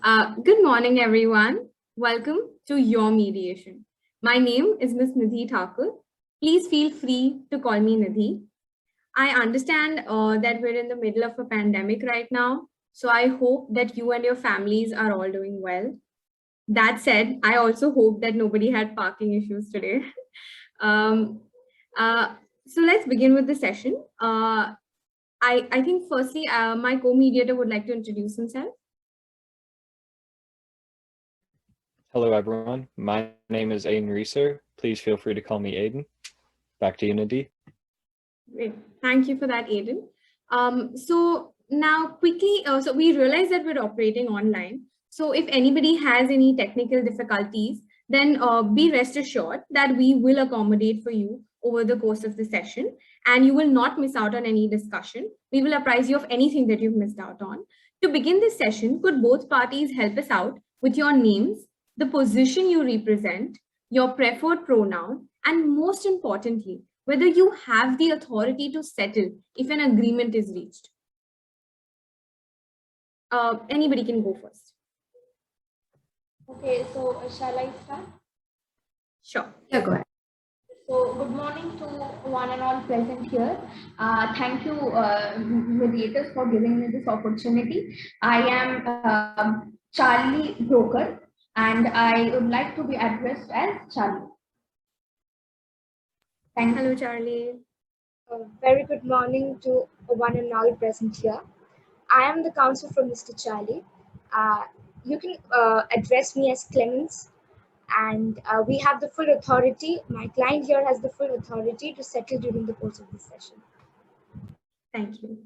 Good morning, everyone. Welcome to your mediation. My name is Ms. Nidhi Thakur. Please feel free to call me Nidhi. I understand that we're in the middle of a pandemic right now, so I hope that you and your families are all doing well. That said, I also hope that nobody had parking issues today. So let's begin with the session. I think firstly, my co-mediator would like to introduce himself. Hello, everyone. My name is Aiden Reeser. Please feel free to call me Aiden. Back to you, Nidhi. Great. Thank you for that, Aiden. So now quickly, so we realize that we're operating online. So if anybody has any technical difficulties, then be rest assured that we will accommodate for you over the course of the session, and you will not miss out on any discussion. We will apprise you of anything that you've missed out on. To begin this session, could both parties help us out with your names, the position you represent, your preferred pronoun, and most importantly, whether you have the authority to settle if an agreement is reached. Anybody can go first. Okay, so shall I start? Sure. Yeah, go ahead. So good morning to one and all present here. Thank you, mediators, for giving me this opportunity. I am Charlie Broker, and I would like to be addressed as Charlie. Thank you. Hello, Charlie. Very good morning to one and all present here. I am the counsel for Mr. Charlie. You can address me as Clemens, and we have the full authority. My client here has the full authority to settle during the course of this session. Thank you.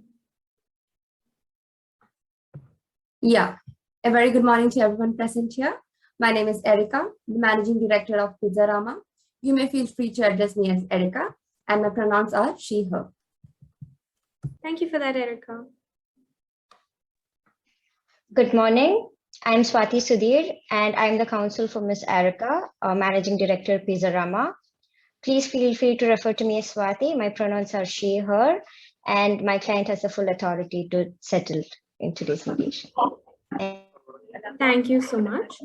Yeah, a very good morning to everyone present here. My name is Erica, the Managing Director of Pizzarama. You may feel free to address me as Erica, and my pronouns are she, her. Thank you for that, Erica. Good morning. I'm Swati Sudhir, and I'm the counsel for Ms. Erica, Managing Director, Pizzarama. Please feel free to refer to me as Swati. My pronouns are she, her, and my client has the full authority to settle in today's mediation. Thank you so much.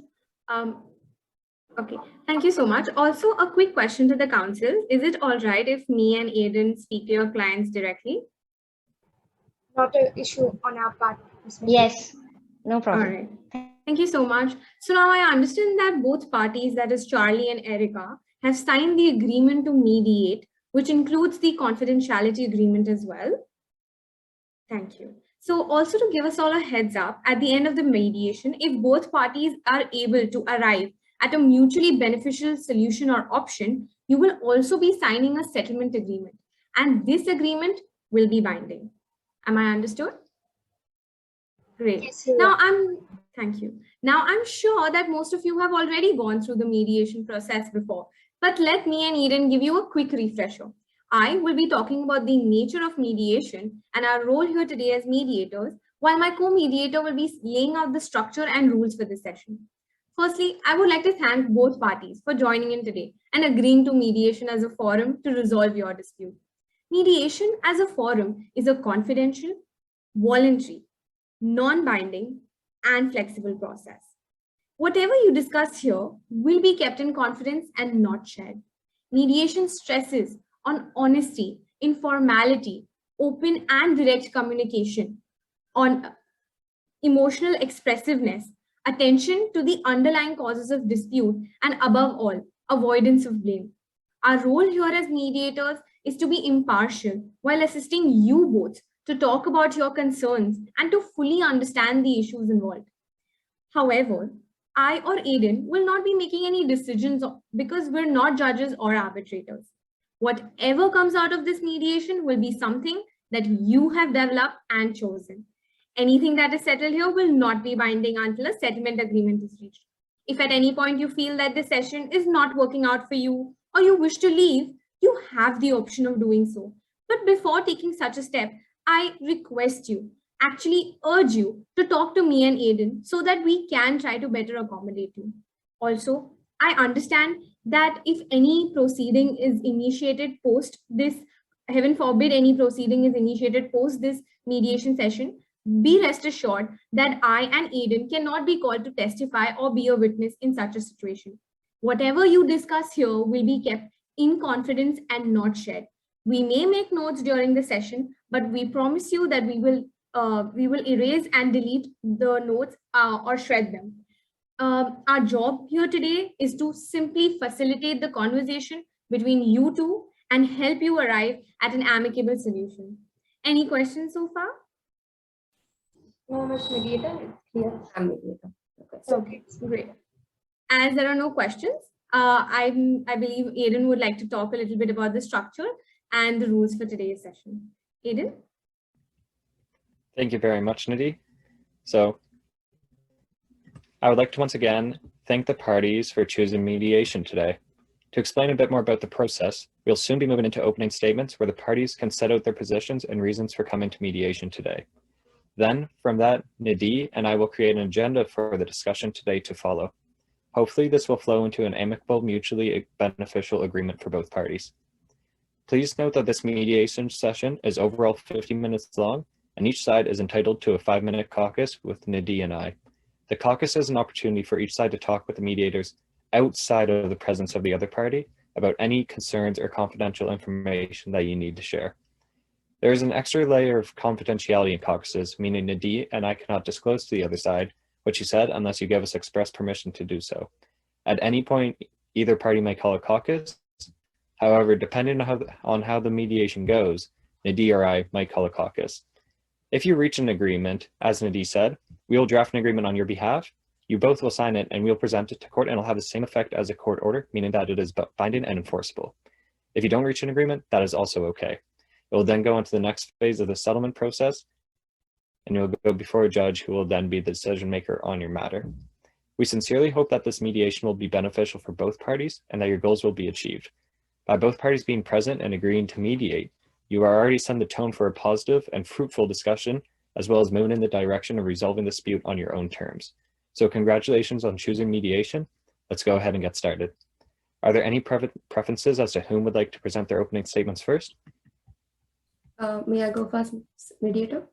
Okay, thank you so much. Also, a quick question to the counsel. Is it all right if me and Aiden speak to your clients directly? Not an issue on our part. Yes, no problem. All right. Thank you so much. So now I understand that both parties, that is Charlie and Erica, have signed the agreement to mediate, which includes the confidentiality agreement as well. Thank you. So also to give us all a heads up, at the end of the mediation, if both parties are able to arrive at a mutually beneficial solution or option, you will also be signing a settlement agreement, and this agreement will be binding. Am I understood? Great. Yes, Thank you. Now I'm sure that most of you have already gone through the mediation process before, but let me and Eden give you a quick refresher. I will be talking about the nature of mediation and our role here today as mediators, while my co-mediator will be laying out the structure and rules for this session. Firstly, I would like to thank both parties for joining in today and agreeing to mediation as a forum to resolve your dispute. Mediation as a forum is a confidential, voluntary, non-binding, and flexible process. Whatever you discuss here will be kept in confidence and not shared. Mediation stresses on honesty, informality, open and direct communication, on emotional expressiveness, attention to the underlying causes of dispute, and above all, avoidance of blame. Our role here as mediators is to be impartial while assisting you both to talk about your concerns and to fully understand the issues involved. However, I or Aiden will not be making any decisions because we're not judges or arbitrators. Whatever comes out of this mediation will be something that you have developed and chosen. Anything that is settled here will not be binding until a settlement agreement is reached. If at any point you feel that the session is not working out for you or you wish to leave, you have the option of doing so. But before taking such a step, I request you, actually urge you to talk to me and Aiden so that we can try to better accommodate you. Also, I understand that if any proceeding is initiated post this, heaven forbid any proceeding is initiated post this mediation session, Be rest assured that I and Aiden cannot be called to testify or be a witness in such a situation. Whatever you discuss here will be kept in confidence and not shared. We may make notes during the session, but we promise you that we will erase and delete the notes or shred them. Our job here today is to simply facilitate the conversation between you two and help you arrive at an amicable solution. Any questions so far? No, Ms. Mediator, it's clear. I'm mediator. Okay, great. As there are no questions, I believe Aiden would like to talk a little bit about the structure and the rules for today's session. Aiden? Thank you very much, Nidhi. So I would like to once again thank the parties for choosing mediation today. To explain a bit more about the process, we'll soon be moving into opening statements where the parties can set out their positions and reasons for coming to mediation today. Then, from that, Nidhi and I will create an agenda for the discussion today to follow. Hopefully, this will flow into an amicable, mutually beneficial agreement for both parties. Please note that this mediation session is overall 50 minutes long, and each side is entitled to a 5-minute caucus with Nidhi and I. The caucus is an opportunity for each side to talk with the mediators outside of the presence of the other party about any concerns or confidential information that you need to share. There is an extra layer of confidentiality in caucuses, meaning Nidhi and I cannot disclose to the other side what you said unless you give us express permission to do so. At any point, either party may call a caucus. However, depending on how the mediation goes, Nidhi or I might call a caucus. If you reach an agreement, as Nidhi said, we will draft an agreement on your behalf. You both will sign it and we'll present it to court, and it'll have the same effect as a court order, meaning that it is binding and enforceable. If you don't reach an agreement, that is also okay. It will then go into the next phase of the settlement process, and you'll go before a judge who will then be the decision maker on your matter. We sincerely hope that this mediation will be beneficial for both parties and that your goals will be achieved. By both parties being present and agreeing to mediate, you are already setting the tone for a positive and fruitful discussion, as well as moving in the direction of resolving the dispute on your own terms. So congratulations on choosing mediation. Let's go ahead and get started. Are there any preferences as to whom would like to present their opening statements first? May I go first, mediator?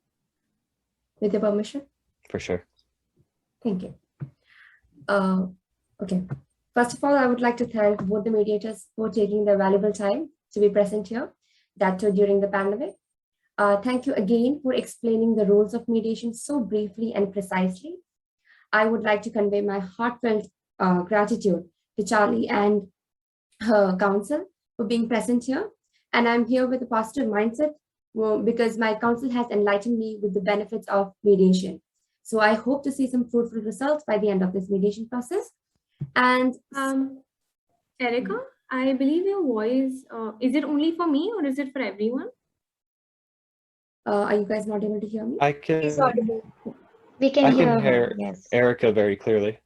With your permission? For sure. Thank you. Okay. First of all, I would like to thank both the mediators for taking their valuable time to be present here, that too during the pandemic. Thank you again for explaining the rules of mediation so briefly and precisely. I would like to convey my heartfelt gratitude to Charlie and her counsel for being present here. And I'm here with a positive mindset because my counsel has enlightened me with the benefits of mediation. So I hope to see some fruitful results by the end of this mediation process. And Erica, I believe your voice, is it only for me or is it for everyone? Are you guys not able to hear me? I can hear her. hear Yes. Erica very clearly.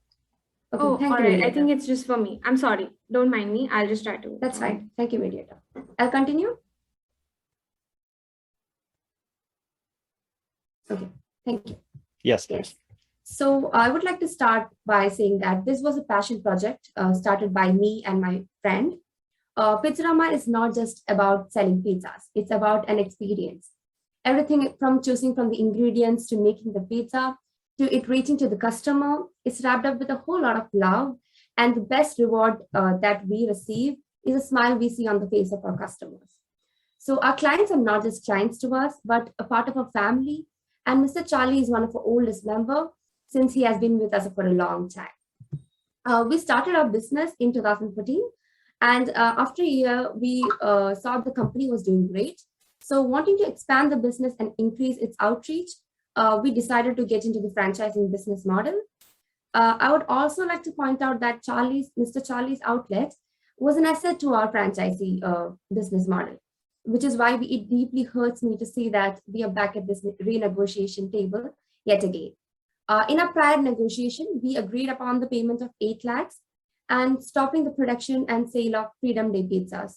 Okay, Oh, thank all you, right. I mediator. think it's just for me. I'm sorry. Don't mind me. I'll just try to. That's fine. Thank you, mediator. I'll continue. Okay, thank you. Yes, please. So I would like to start by saying that this was a passion project started by me and my friend. Pizzarama is not just about selling pizzas. It's about an experience. Everything from choosing from the ingredients to making the pizza to it reaching to the customer is wrapped up with a whole lot of love. And the best reward that we receive is a smile we see on the face of our customers. So our clients are not just clients to us, but a part of our family. And Mr. Charlie is one of our oldest members since he has been with us for a long time. We started our business in 2014. And after a year, we saw the company was doing great. So wanting to expand the business and increase its outreach, we decided to get into the franchising business model. I would also like to point out that Mr. Charlie's outlet was an asset to our franchisee business model, which is why it deeply hurts me to see that we are back at this renegotiation table yet again. In our prior negotiation, we agreed upon the payment of 8 lakhs and stopping the production and sale of Freedom Day pizzas.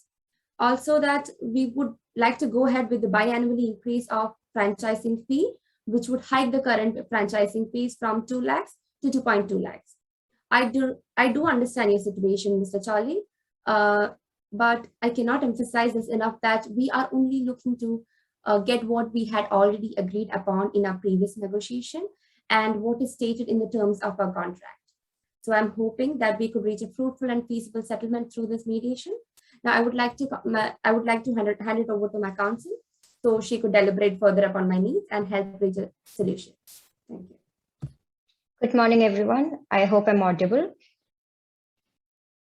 Also that we would like to go ahead with the biannually increase of franchising fee, which would hike the current franchising fees from 2 lakhs to 2.2 lakhs. I do understand your situation, Mr. Charlie, but I cannot emphasize this enough that we are only looking to get what we had already agreed upon in our previous negotiation and what is stated in the terms of our contract. So I'm hoping that we could reach a fruitful and feasible settlement through this mediation. Now I would like to hand it over to my counsel so she could deliberate further upon my needs and help reach a solution. Thank you. Good morning, everyone. I hope I'm audible.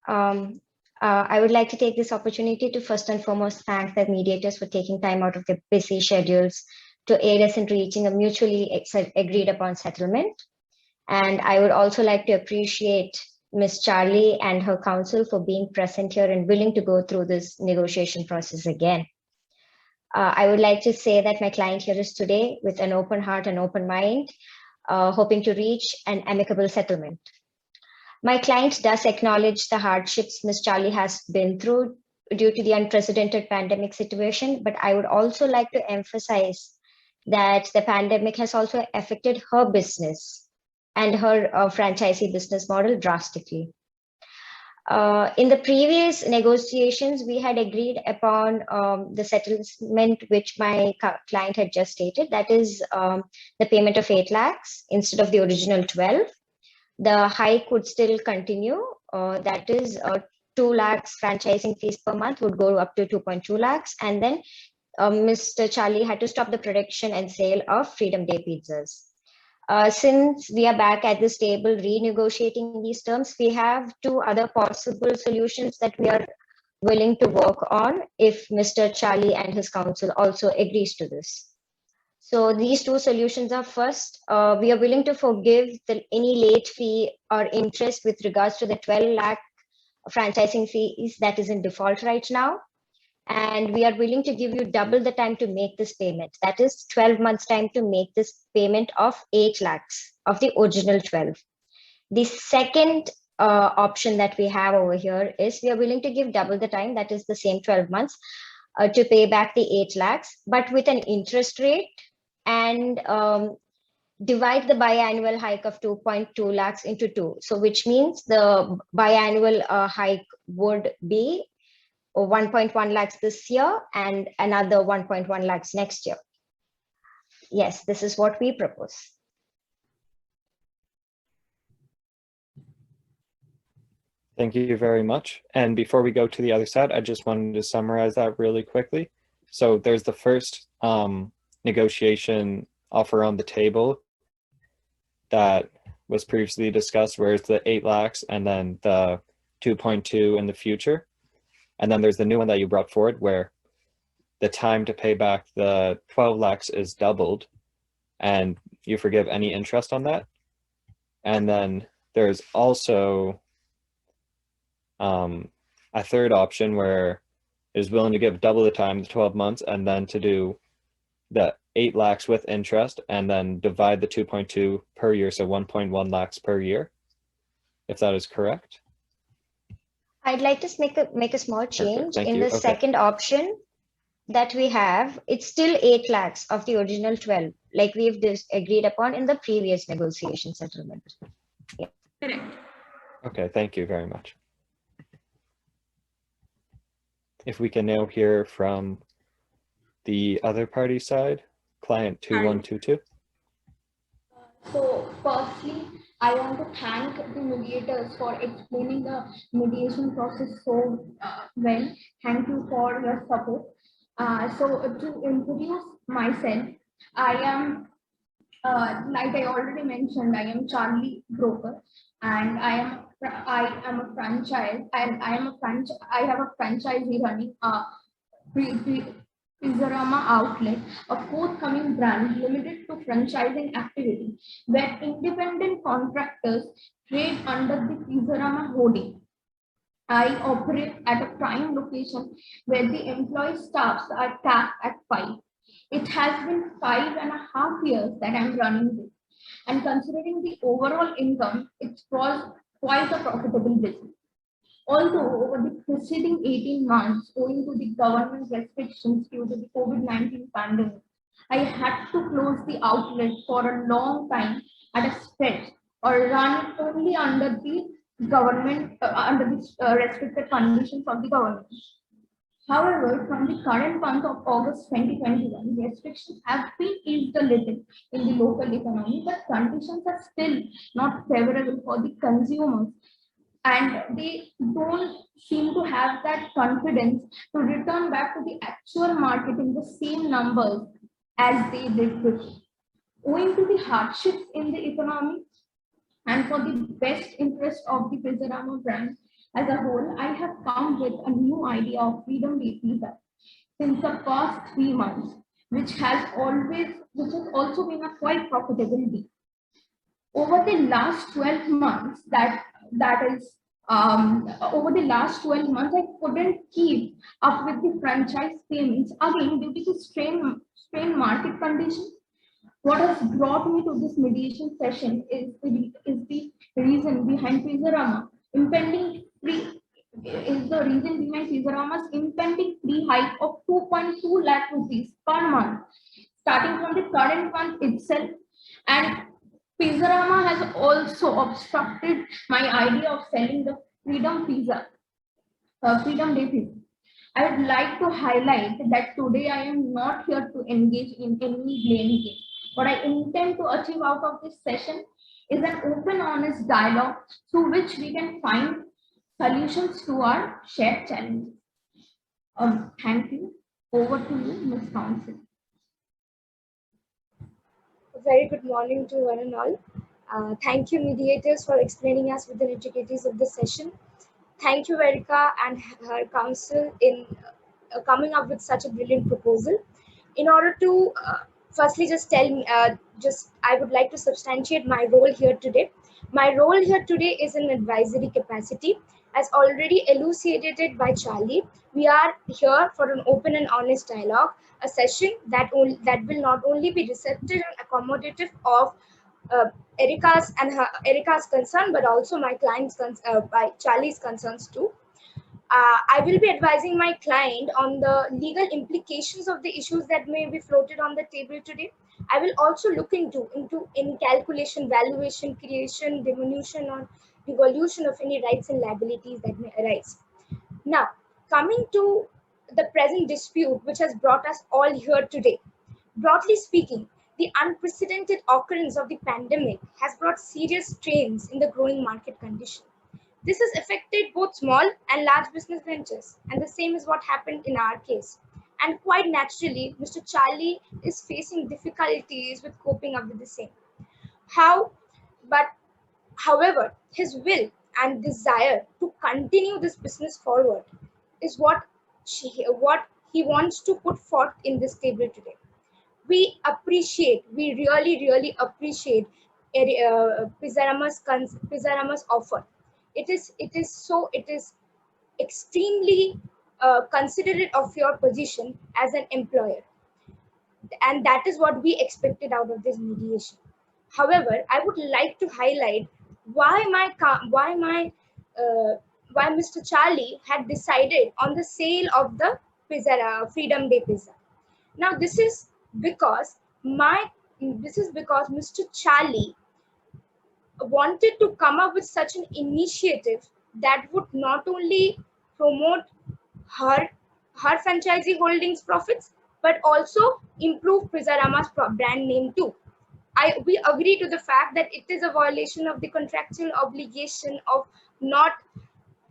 I would like to take this opportunity to first and foremost thank the mediators for taking time out of their busy schedules to aid us in reaching a mutually agreed upon settlement. And I would also like to appreciate Ms. Charlie and her counsel for being present here and willing to go through this negotiation process again. I would like to say that my client here is today with an open heart and open mind, hoping to reach an amicable settlement. My client does acknowledge the hardships Ms. Charlie has been through due to the unprecedented pandemic situation, but I would also like to emphasize that the pandemic has also affected her business and her franchisee business model drastically. In the previous negotiations, we had agreed upon the settlement which my client had just stated, that is the payment of 8 lakhs instead of the original 12. The hike would still continue, that is 2 lakhs franchising fees per month would go up to 2.2 lakhs. And then Mr. Charlie had to stop the production and sale of Freedom Day pizzas. Since we are back at this table renegotiating these terms, we have 2 other possible solutions that we are willing to work on if Mr. Charlie and his counsel also agrees to this. So these 2 solutions are, first, we are willing to forgive any late fee or interest with regards to the 12 lakh franchising fees that is in default right now. And we are willing to give you double the time to make this payment. That is 12 months time to make this payment of 8 lakhs of the original 12. The second option that we have over here is we are willing to give double the time, that is the same 12 months, to pay back the 8 lakhs, but with an interest rate, and divide the biannual hike of 2.2 lakhs into 2. So which means the biannual hike would be 1.1 lakhs this year and another 1.1 lakhs next year. Yes, this is what we propose. Thank you very much. And before we go to the other side, I just wanted to summarize that really quickly. So there's the first negotiation offer on the table that was previously discussed, where it's the 8 lakhs and then the 2.2 in the future. And then there's the new one that you brought forward, where the time to pay back the 12 lakhs is doubled and you forgive any interest on that. And then there's also a third option where it is willing to give double the time, the 12 months, and then to do the 8 lakhs with interest and then divide the 2.2 per year, so 1.1 lakhs per year, if that is correct. I'd like to make a small change. In the Okay. second option that we have, it's still 8 lakhs of the original 12, like we've agreed upon in the previous negotiation settlement. Yeah. Correct. Okay, thank you very much. If we can now hear from the other party side, client 2122. So firstly, I want to thank the mediators for explaining the mediation process so well. Thank you for your support. So to introduce myself, I am, like I already mentioned, I am Charlie Broker, and I am a franchise, and I have a franchisee running Pizzarama outlet, a forthcoming brand limited to franchising activity, where independent contractors trade under the Pizzarama holding. I operate at a prime location where the employee staffs are capped at 5. It has been 5.5 years that I'm running this, and considering the overall income, it was quite a profitable business. Although over the preceding 18 months, owing to the government restrictions due to the COVID-19 pandemic, I had to close the outlet for a long time at a stretch, or run only under the government, under the restricted conditions of the government. However, from the current month of August 2021, restrictions have been eased a little in the local economy, but conditions are still not favorable for the consumers, and they don't seem to have that confidence to return back to the actual market in the same numbers as they did before. Owing to the hardships in the economy and for the best interest of the Pizzarama brand as a whole, I have come with a new idea of Freedom Day Pizza since the past 3 months, which has also been a quite profitable deal. Over the last 12 months, over the last 12 months, I couldn't keep up with the franchise payments again due to the strained market conditions. What has brought me to this mediation session is the reason behind Pizzarama impending free is the reason behind Pizzarama's impending free hike of 2.2 lakh rupees per month, starting from the current month itself. And Pizzarama has also obstructed my idea of selling the Freedom Day Pizza. I would like to highlight that today I am not here to engage in any blame game. What I intend to achieve out of this session is an open, honest dialogue through which we can find solutions to our shared challenges. Thank you. Over to you, Ms. Council. Very good morning to one and all. Thank you, mediators, for explaining us with the nitty-gritties of the session. Thank you, Erica and her council in coming up with such a brilliant proposal. In order to firstly I would like to substantiate my role here today. My role here today is an advisory capacity. As already elucidated by Charlie, we are here for an open and honest dialogue, a session that will not only be receptive and accommodative of Erica's concern, but also my client's by Charlie's concerns too. I will be advising my client on the legal implications of the issues that may be floated on the table today. I will also look into any calculation, valuation, creation, diminution, or devolution of any rights and liabilities that may arise. Now, coming to the present dispute which has brought us all here today. Broadly speaking, the unprecedented occurrence of the pandemic has brought serious strains in the growing market condition. This has affected both small and large business ventures, and the same is what happened in our case. And quite naturally, Mr. Charlie is facing difficulties with coping up with the same. However, his will and desire to continue this business forward is what he wants to put forth in this table today. We really appreciate Pizzarama's offer. It is extremely considerate of your position as an employer, and that is what we expected out of this mediation. However, I would like to highlight why Mr. Charlie had decided on the sale of the Freedom Day Pizza. Now, this is because Mr. Charlie wanted to come up with such an initiative that would not only promote her franchisee holdings profits, but also improve Pizzarama's brand name too. We agree to the fact that it is a violation of the contractual obligation of not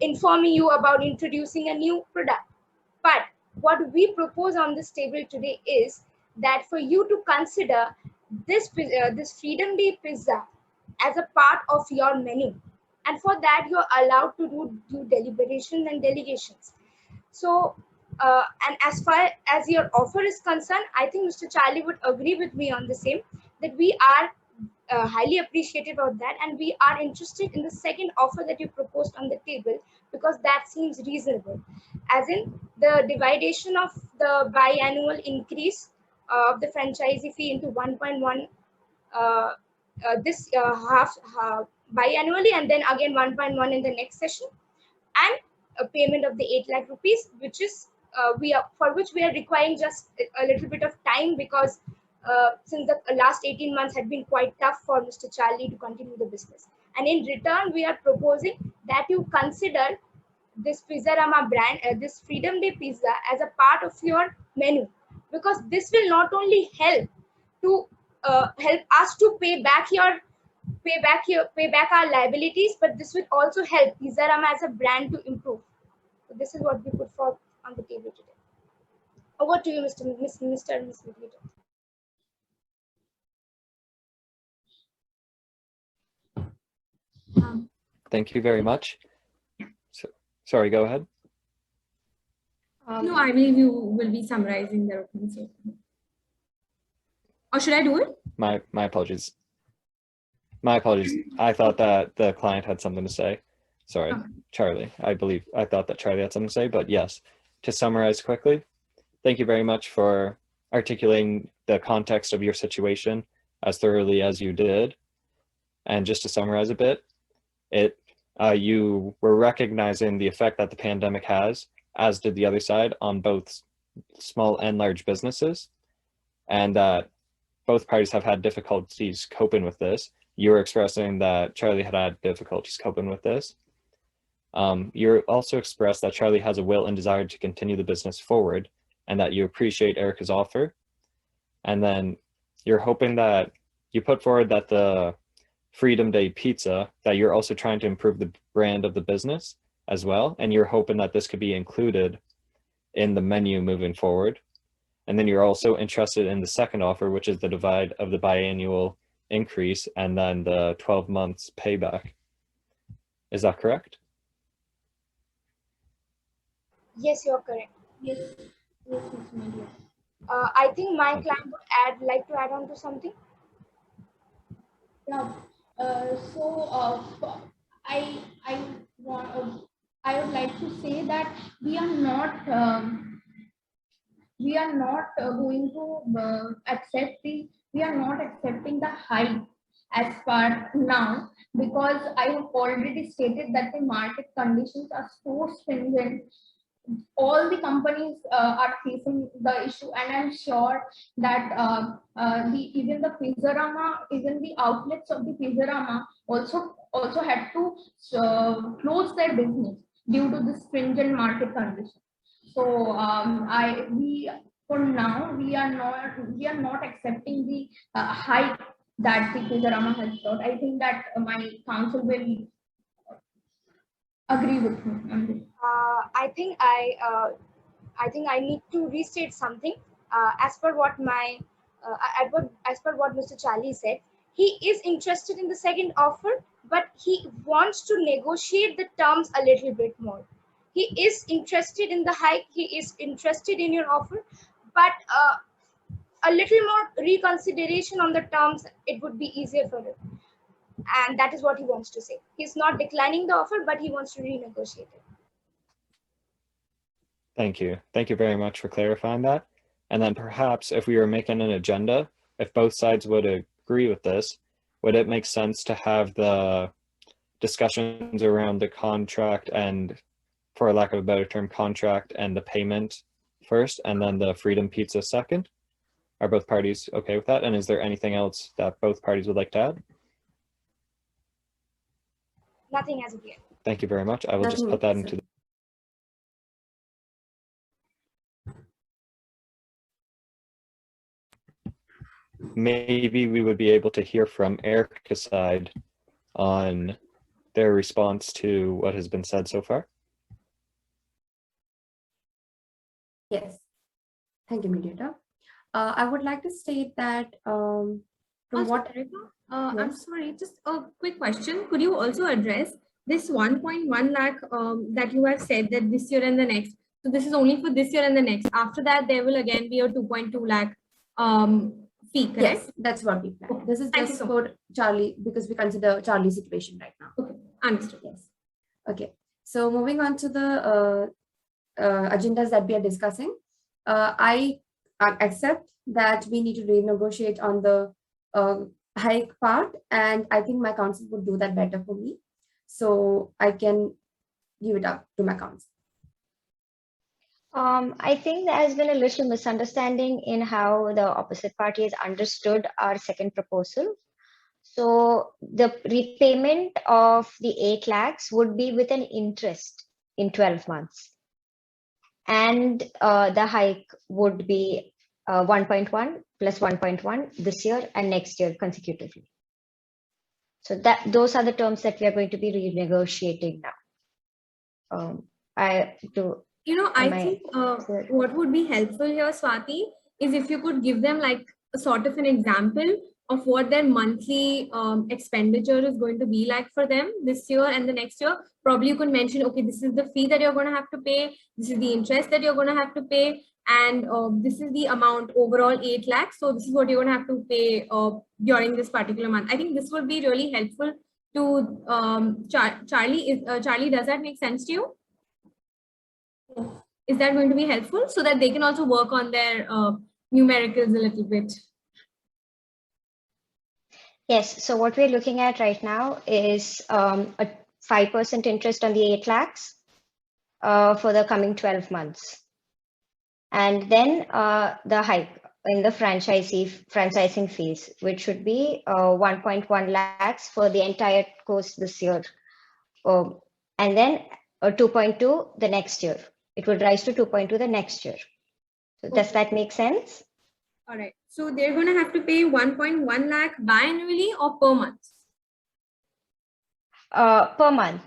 informing you about introducing a new product. But what we propose on this table today is that for you to consider this Freedom Day Pizza as a part of your menu, and for that you're allowed to do deliberations and delegations. So and as far as your offer is concerned, I think Mr. Charlie would agree with me on the same, that we are highly appreciative of that, and we are interested in the second offer that you proposed on the table, because that seems reasonable, as in the dividation of the biannual increase of the franchisee fee into 1.1 half biannually, and then again 1.1 in the next session, and a payment of the 8 lakh rupees, which is for which we are requiring just a little bit of time, because since the last 18 months had been quite tough for Mr. Charlie to continue the business. And in return, we are proposing that you consider this Pizzarama brand, this Freedom Day pizza as a part of your menu, because this will not only help to help us to pay back our liabilities, but this will also help Pizzarama as a brand to improve. So this is what we put forward on the table today. Over to you, Mr. and Ms. Mediator. Thank you very much. Sorry, go ahead. No, I believe you will be summarizing their opening statement. Or should I do it? My apologies. My apologies. I thought that the client had something to say. Sorry, Charlie. I thought that Charlie had something to say, but yes, to summarize quickly, thank you very much for articulating the context of your situation as thoroughly as you did. And just to summarize a bit, you were recognizing the effect that the pandemic has, as did the other side, on both small and large businesses, and that both parties have had difficulties coping with this. You were expressing that Charlie had had difficulties coping with this. You also expressed that Charlie has a will and desire to continue the business forward, and that you appreciate Erica's offer. And then you're hoping that you put forward that the Freedom Day pizza, that you're also trying to improve the brand of the business as well, and you're hoping that this could be included in the menu moving forward. And then you're also interested in the second offer, which is the divide of the biannual increase and then the 12 months payback. Is that correct? Yes, you're correct. Yes, yes, Ms. Media. I think my client would like to add on to something. Yeah. I would like to say that we are not going to we are not accepting the hike as per now, because I have already stated that the market conditions are so stringent. All the companies are facing the issue, and I'm sure that even the outlets of the Pizzarama also had to close their business due to the stringent market conditions. So for now we are not accepting the hike that the Pizzarama has got. I think that my counsel will agree with me on this. I think I need to restate something. As per what Mr. Charlie said, he is interested in the second offer, but he wants to negotiate the terms a little bit more. He is interested in the hike. He is interested in your offer, but a little more reconsideration on the terms, it would be easier for him. And that is what he wants to say. He's not declining the offer, but he wants to renegotiate it. Thank you. Thank you very much for clarifying that. And then perhaps if we were making an agenda, if both sides would agree with this, would it make sense to have the discussions around the contract and, for lack of a better term, contract and the payment first, and then the Freedom Pizza second? Are both parties okay with that? And is there anything else that both parties would like to add? Nothing as of yet. Thank you very much. I will just put that into the maybe we would be able to hear from Erica's side on their response to what has been said so far. Yes. Thank you, Mediator. I would like to state that from Also, what Erica, I'm sorry, just a quick question. Could you also address this 1.1 lakh that you have said that this year and the next? So this is only for this year and the next. After that, there will again be a 2.2 lakh fee, correct? Yes, that's what we plan. Okay. This is Thank just you so for Charlie, because we consider Charlie's situation right now. Okay, understood. Yes. Okay. So moving on to the agendas that we are discussing, I accept that we need to renegotiate on the hike part, and I think my counsel would do that better for me. So I can give it up to my counsel. I think there has been a little misunderstanding in how the opposite party has understood our second proposal. So the repayment of the 8 lakhs would be with an interest in 12 months. And the hike would be 1.1 plus 1.1 this year and next year consecutively. So those are the terms that we are going to be renegotiating now. I think what would be helpful here, Swati, is if you could give them like a sort of an example of what their monthly expenditure is going to be like for them this year and the next year. Probably you could mention, okay, this is the fee that you're going to have to pay, this is the interest that you're going to have to pay, and this is the amount overall 8 lakhs. So this is what you're going to have to pay during this particular month. I think this would be really helpful to Charlie. Charlie, does that make sense to you? Is that going to be helpful so that they can also work on their numericals a little bit? Yes, so what we're looking at right now is a 5% interest on the 8 lakhs for the coming 12 months. And then the hike in the franchising fees, which should be 1.1 lakhs for the entire course this year. And then 2.2 the next year. It would rise to 2.2 the next year. So okay. Does that make sense? All right. So they're going to have to pay 1.1 lakh biannually or per month? Per month.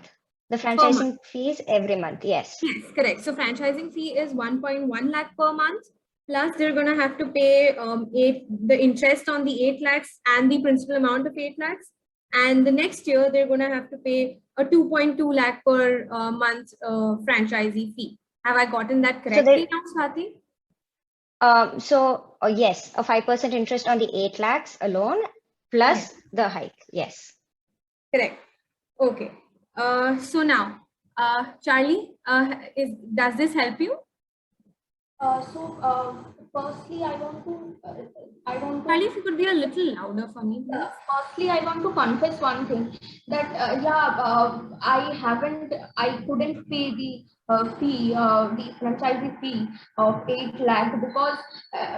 The franchising fees every month. Yes. Yes, correct. So franchising fee is 1.1 lakh per month. Plus they're going to have to pay the interest on the 8 lakhs and the principal amount of 8 lakhs. And the next year they're going to have to pay a 2.2 lakh per month franchisee fee. Have I gotten that correctly now, Swati? Yes, a 5% interest on the 8 lakhs alone, plus the hike. Yes. Correct. Okay. So now, Charlie, does this help you? Firstly, I want to. Charlie, if you could be a little louder for me, please. Firstly, I want to confess one thing that I couldn't pay the the franchisee fee of 8 lakh because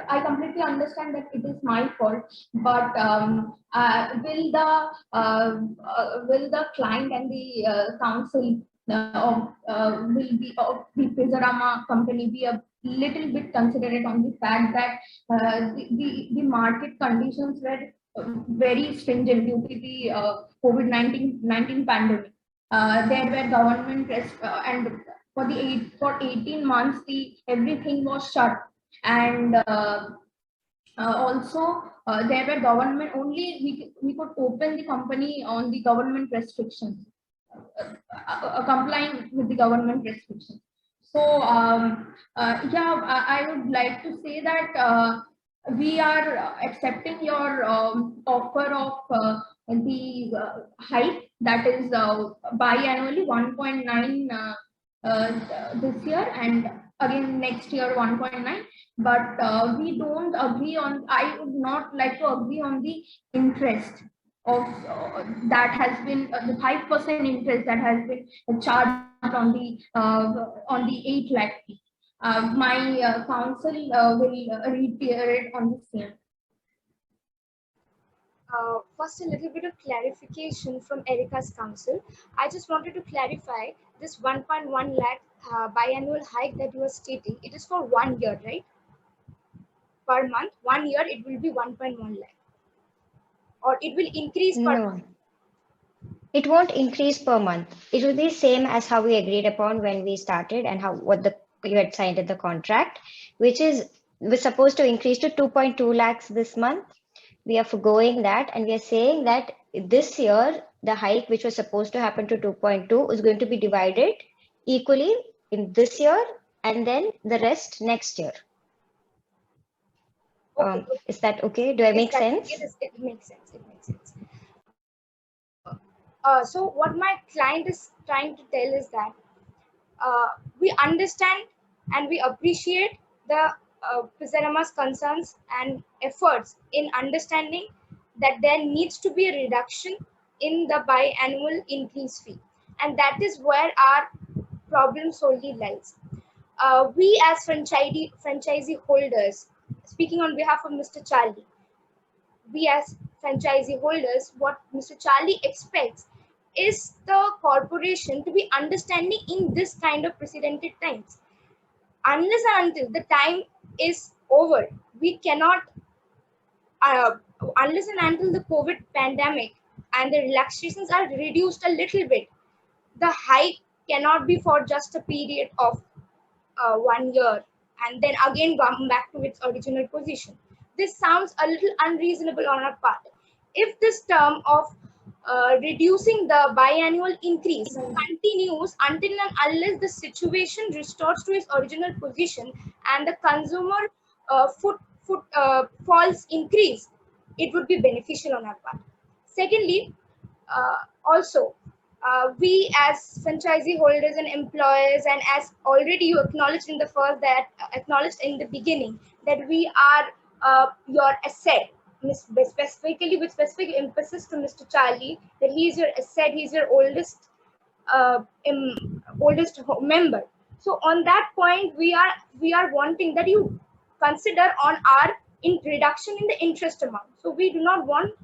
I completely understand that it is my fault. But will the client and the council of the Pizzarama company be a little bit considerate on the fact that the market conditions were very stringent due to the COVID-19 pandemic. There were government and for 18 months everything was shut, and also there were government only we could open the company on the government restrictions, complying with the government restrictions. So I would like to say that we are accepting your offer of the hike, that is biannually 1.9 this year and again next year 1.9. But we don't agree on. I would not like to agree on the interest of that has been the 5% interest that has been charged on the 8 lakh fee. My counsel will reiterate on the same. First, a little bit of clarification from Erica's counsel. I just wanted to clarify this 1.1 lakh biannual hike that you are stating. It is for 1 year, right? Per month, 1 year, it will be 1.1 lakh. Or it will increase per month? It won't increase per month. It will be same as how we agreed upon when we started and you had signed in the contract, which was supposed to increase to 2.2 lakhs this month. We are forgoing that, and we are saying that this year, the hike which was supposed to happen to 2.2 is going to be divided equally in this year and then the rest next year. Okay. Is that okay? Do I make sense? It makes sense. It makes sense. So what my client is trying to tell is that we understand and we appreciate the Pizzarama's concerns and efforts in understanding that there needs to be a reduction in the biannual increase fee, and that is where our problem solely lies. We as franchisee holders, speaking on behalf of Mr. Charlie, we as franchisee holders, what Mr. Charlie expects is the corporation to be understanding in this kind of precedented times? Unless and until the time is over, we cannot, unless and until the COVID pandemic and the relaxations are reduced a little bit, the hike cannot be for just a period of 1 year and then again come back to its original position. This sounds a little unreasonable on our part. If this term of reducing the biannual increase continues until and unless the situation restores to its original position and the consumer footfalls increase, it would be beneficial on our part. Secondly, also, we as franchisee holders and employers, and as already you acknowledged in the first, that acknowledged in the beginning, that we are your asset, specifically with specific emphasis to Mr. Charlie, that he is your asset, he is your oldest member. So on that point, we are wanting that you consider on our reduction in the interest amount. So we do not want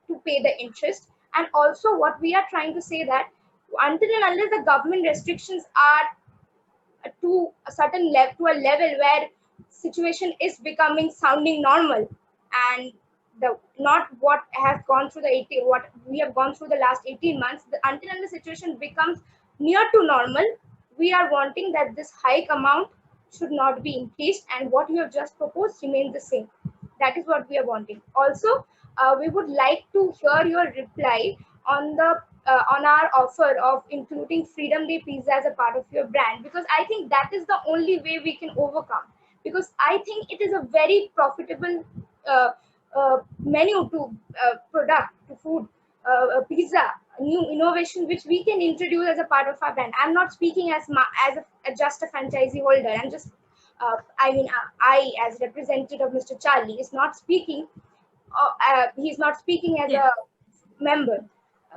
to pay the interest. And also what we are trying to say that until and unless the government restrictions are to a certain level, to a level where situation is becoming sounding normal, and not what have gone through what we have gone through the last 18 months, until and the situation becomes near to normal, we are wanting that this hike amount should not be increased, and what you have just proposed remains the same. That is what we are wanting. Also, we would like to hear your reply on the on our offer of including Freedom Day Pizza as a part of your brand, because I think that is the only way we can overcome. Because I think it is a very profitable menu to product, to food, pizza, new innovation which we can introduce as a part of our brand. I'm not speaking as just a franchisee holder. I'm just I as representative of Mr. Charlie is not speaking. He's not speaking as a member.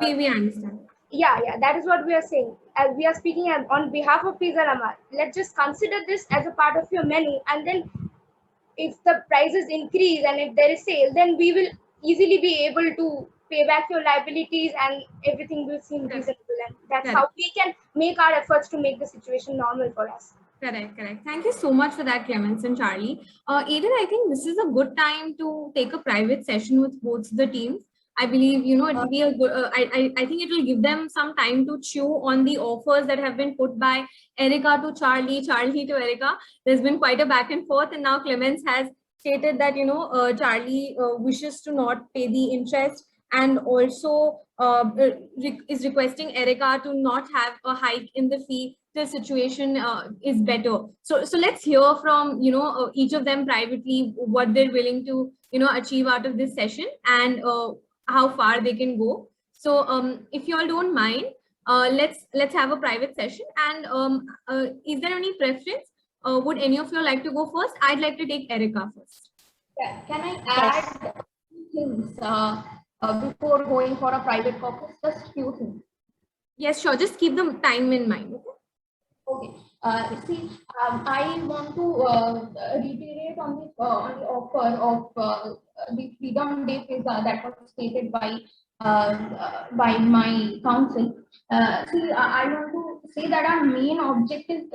We understand. Yeah, that is what we are saying. As we are speaking on behalf of Pizzarama, let's just consider this as a part of your menu, and then if the prices increase and if there is sale, then we will easily be able to pay back your liabilities and everything will seem reasonable. And that's how we can make our efforts to make the situation normal for us. Correct. Thank you so much for that, Clemens and Charlie. Eden, I think this is a good time to take a private session with both the teams. I believe, it will be a good, I think it will give them some time to chew on the offers that have been put by Erica to Charlie, Charlie to Erica. There's been quite a back and forth, and now Clemens has stated that, Charlie wishes to not pay the interest, and also is requesting Erica to not have a hike in the fee. The situation is better. So let's hear from, each of them privately what they're willing to, achieve out of this session, and how far they can go. So if you all don't mind, let's have a private session. And is there any preference? Would any of you like to go first? I'd like to take Erica first. Yeah. Can I add things before going for a private caucus? Just few things. Yes, sure. Just keep the time in mind. Okay. I want to reiterate on the offer of the Freedom Day Pizza that was stated by my council. I want to say that our main objective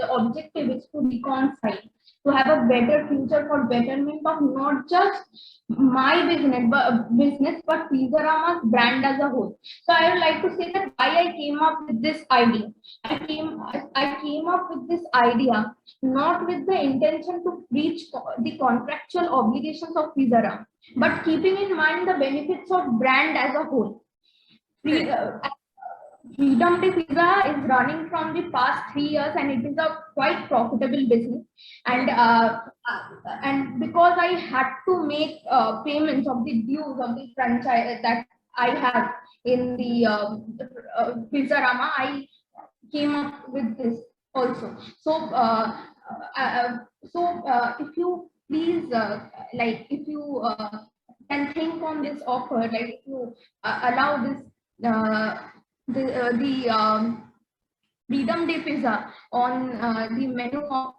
is to reconcile, to have a better future for betterment of not just my business but Pizzarama's brand as a whole. So I would like to say that why I came up with this idea. I came up with this idea not with the intention to breach the contractual obligations of Pizzarama, but keeping in mind the benefits of brand as a whole. Freedom Day Pizza is running from the past 3 years, and it is a quite profitable business. And because I had to make payments of the dues of the franchise that I have in the Pizzarama, I came up with this also. So if you please, if you can think on this offer, if you allow this the Freedom Day Pizza on the menu of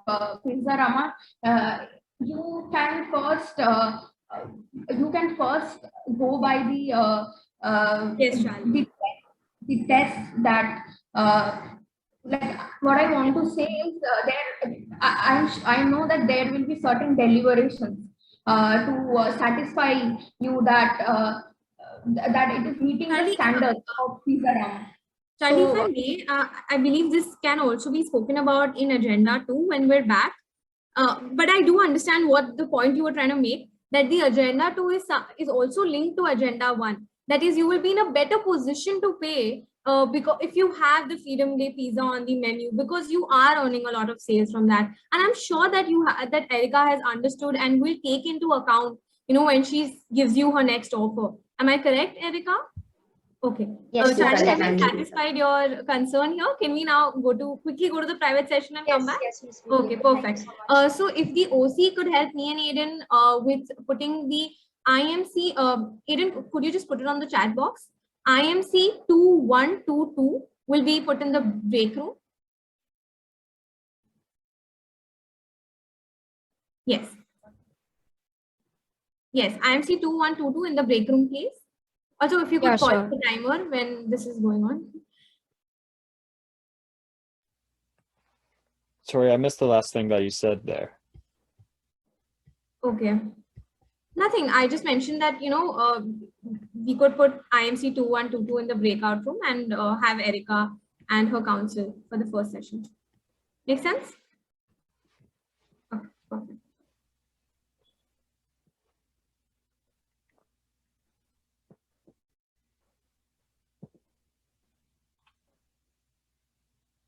Pizzarama, you can first go by the the tests that like what I want to say is I know that there will be certain deliberations to satisfy you that that it is meeting the Charlie, standards of Pizarama. Charlie, if I So may, I believe this can also be spoken about in agenda 2 when we're back. But I do understand what the point you were trying to make, that the agenda 2 is also linked to agenda 1. That is, you will be in a better position to pay because if you have the Freedom Day pizza on the menu, because you are earning a lot of sales from that. And I'm sure that that Erica has understood and will take into account, when she gives you her next offer. Am I correct, Erica? Okay. Yes, Charlie, have correct. you satisfied your concern here? Can we now quickly go to the private session and come back? Yes, Ms. Okay, Vidya. perfect. Thank you so much. So if the OC could help me and Aiden with putting the IMC, Aiden, could you just put it on the chat box? IMC 2122 will be put in the break room. Yes. Yes, IMC 2122 in the break room, please. Also, if you could call sure. the timer when this is going on. Sorry, I missed the last thing that you said there. Okay. Nothing. I just mentioned that, we could put IMC 2122 in the breakout room and have Erica and her counsel for the first session. Make sense? Okay, perfect.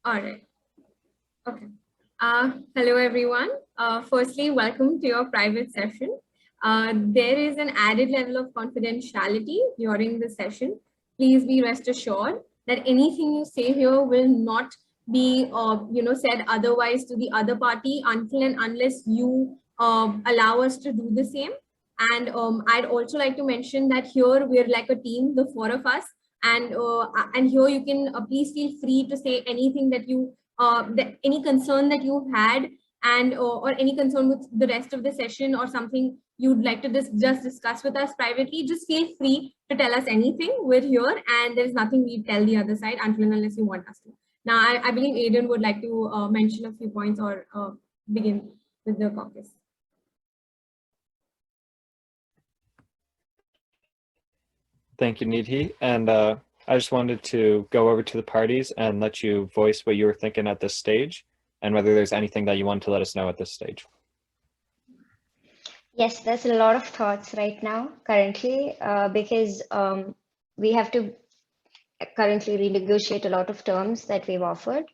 All right. Okay. Hello, everyone. Firstly, welcome to your private session. There is an added level of confidentiality during the session. Please be rest assured that anything you say here will not be, said otherwise to the other party until and unless you allow us to do the same. And I'd also like to mention that here we're like a team, the four of us, and here you can please feel free to say anything that you any concern that you've had, and or any concern with the rest of the session, or something you'd like to just discuss with us privately. Just feel free to tell us anything. We're here, and there's nothing we tell the other side until and unless you want us to. Now, I believe Aiden would like to mention a few points or begin with the caucus. Thank you, Nidhi. And I just wanted to go over to the parties and let you voice what you were thinking at this stage and whether there's anything that you want to let us know at this stage. Yes, there's a lot of thoughts right now currently because we have to currently renegotiate a lot of terms that we've offered.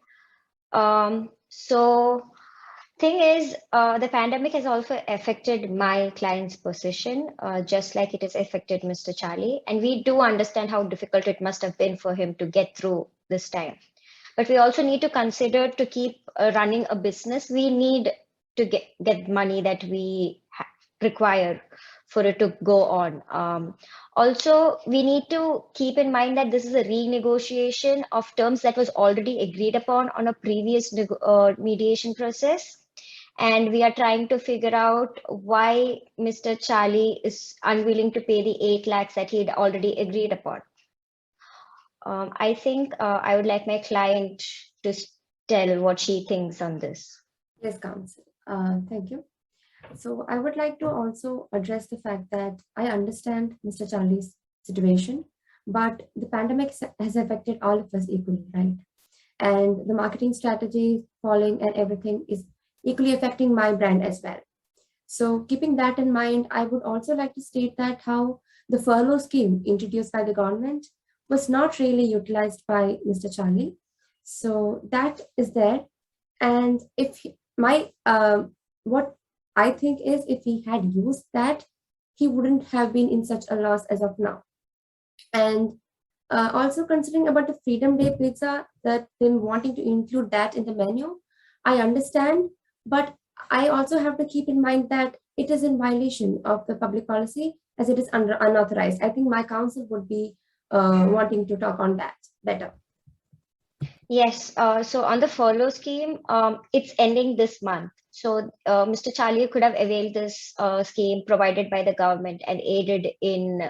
So thing is, the pandemic has also affected my client's position, just like it has affected Mr. Charlie. And we do understand how difficult it must have been for him to get through this time. But we also need to consider to keep running a business. We need to get money that we require for it to go on. Also, we need to keep in mind that this is a renegotiation of terms that was already agreed upon on a previous mediation process. And we are trying to figure out why Mr. Charlie is unwilling to pay the 8 lakhs that he had already agreed upon. I think I would like my client to tell what she thinks on this. Yes, counsel. Thank you. So I would like to also address the fact that I understand Mr. Charlie's situation, but the pandemic has affected all of us equally, right? And the marketing strategy following and everything is equally affecting my brand as well. So keeping that in mind, I would also like to state that how the furlough scheme introduced by the government was not really utilized by Mr. Charlie. So that is there. And if what I think is if he had used that, he wouldn't have been in such a loss as of now. And also considering about the Freedom Day pizza, that them wanting to include that in the menu, I understand, but I also have to keep in mind that it is in violation of the public policy as it is unauthorized. I think my counsel would be wanting to talk on that better. Yes, so on the furlough scheme, it's ending this month. So Mr. Charlie could have availed this scheme provided by the government and aided in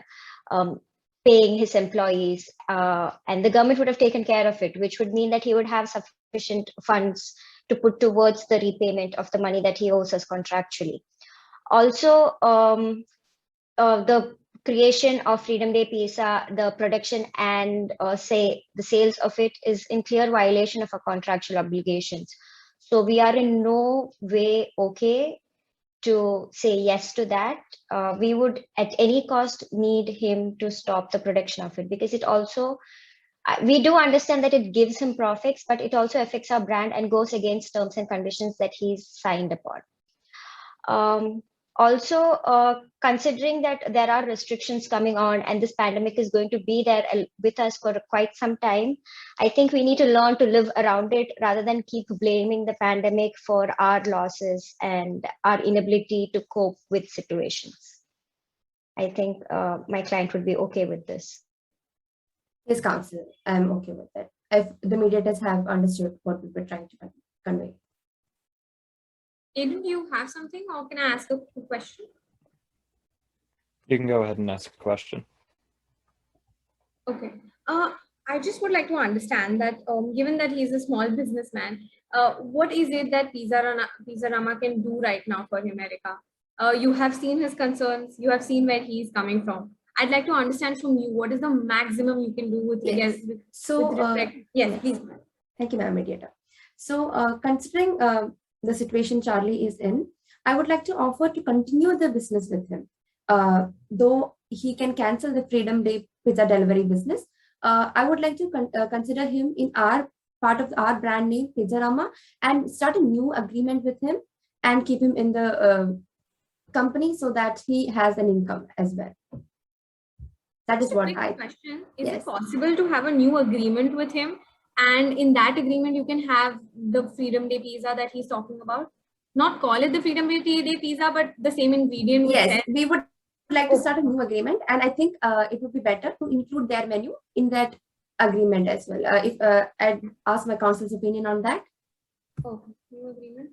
paying his employees, and the government would have taken care of it, which would mean that he would have sufficient funds to put towards the repayment of the money that he owes us contractually. Also, the creation of Freedom Day Pizza, the production and say the sales of it is in clear violation of our contractual obligations. So we are in no way okay to say yes to that. We would at any cost need him to stop the production of it, because it also, we do understand that it gives him profits, but it also affects our brand and goes against terms and conditions that he's signed upon. Also, considering that there are restrictions coming on and this pandemic is going to be there with us for quite some time, I think we need to learn to live around it rather than keep blaming the pandemic for our losses and our inability to cope with situations. I think my client would be okay with this. Yes, counsel, I'm okay with it. If the mediators have understood what we were trying to convey. Aiden, do you have something, or can I ask a question? You can go ahead and ask a question. Okay. I just would like to understand that given that he's a small businessman, what is it that Pizzarama can do right now for him, Erica? You have seen his concerns, you have seen where he's coming from. I'd like to understand from you, what is the maximum you can do with Yes. respect? Yes, please. Thank you, ma'am, mediator. So considering the situation Charlie is in, I would like to offer to continue the business with him. Though he can cancel the Freedom Day pizza delivery business, I would like to consider him in our part of our brand name, Pizzarama, and start a new agreement with him and keep him in the company so that he has an income as well. That is what I question. Is it possible to have a new agreement with him? And in that agreement, you can have the Freedom Day pizza that he's talking about. Not call it the Freedom Day pizza, but the same ingredient. Yes, we would like to start a new agreement, and I think it would be better to include their menu in that agreement as well. If I'd ask my counsel's opinion on that. Okay, new agreement.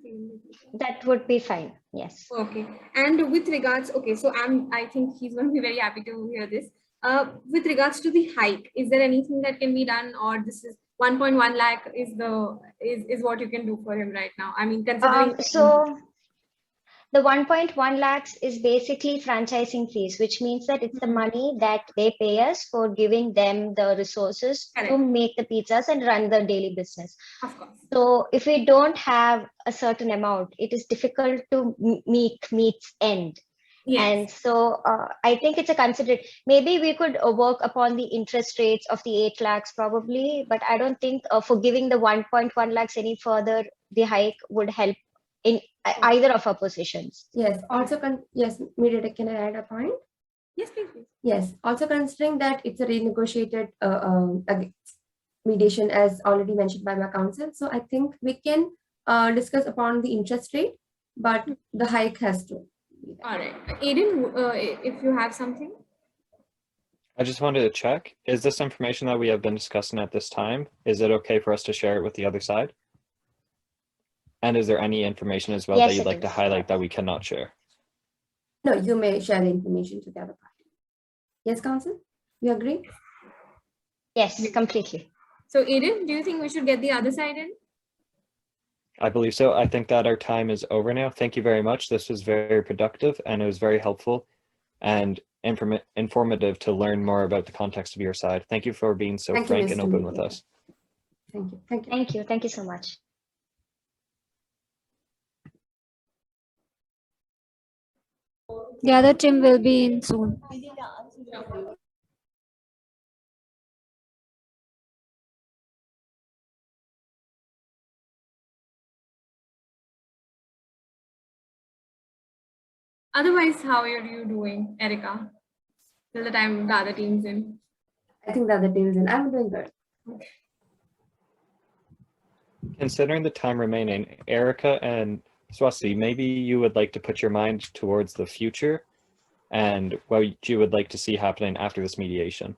That would be fine. Yes. Okay, and with regards, okay, so I think he's going to be very happy to hear this. With regards to the hike, is there anything that can be done, or this is 1.1 lakh is what you can do for him right now? I mean, considering so the 1.1 lakhs is basically franchising fees, which means that it's the money that they pay us for giving them the resources to make the pizzas and run the daily business. Of course. So if we don't have a certain amount, it is difficult to meet meets end. Yes. And so I think it's a considered, maybe we could work upon the interest rates of the 8 lakhs probably, but I don't think for giving the 1.1 lakhs any further, the hike would help in either of our positions. Yes, also, yes, mediator, can I add a point? Yes, please. Yes, also considering that it's a renegotiated mediation as already mentioned by my counsel. So I think we can discuss upon the interest rate, but the hike has to. All right. Aiden, if you have something. I just wanted to check, is this information that we have been discussing at this time, is it okay for us to share it with the other side? And is there any information as well that you'd like to highlight that we cannot share? No, you may share the information to the other party. Yes, counsel? You agree? Yes, completely. So Aiden, do you think we should get the other side in? I believe so. I think that our time is over now. Thank you very much. This was very productive and it was very helpful and informative to learn more about the context of your side. Thank you for being so frank and open with us. Thank you. Thank you. Thank you. Thank you so much. The other team will be in soon. Otherwise, how are you doing, Erica? Till the time the other team's in. I think the other team is in. I'm doing good. Okay. Considering the time remaining, Erica and Swati, maybe you would like to put your mind towards the future and what you would like to see happening after this mediation,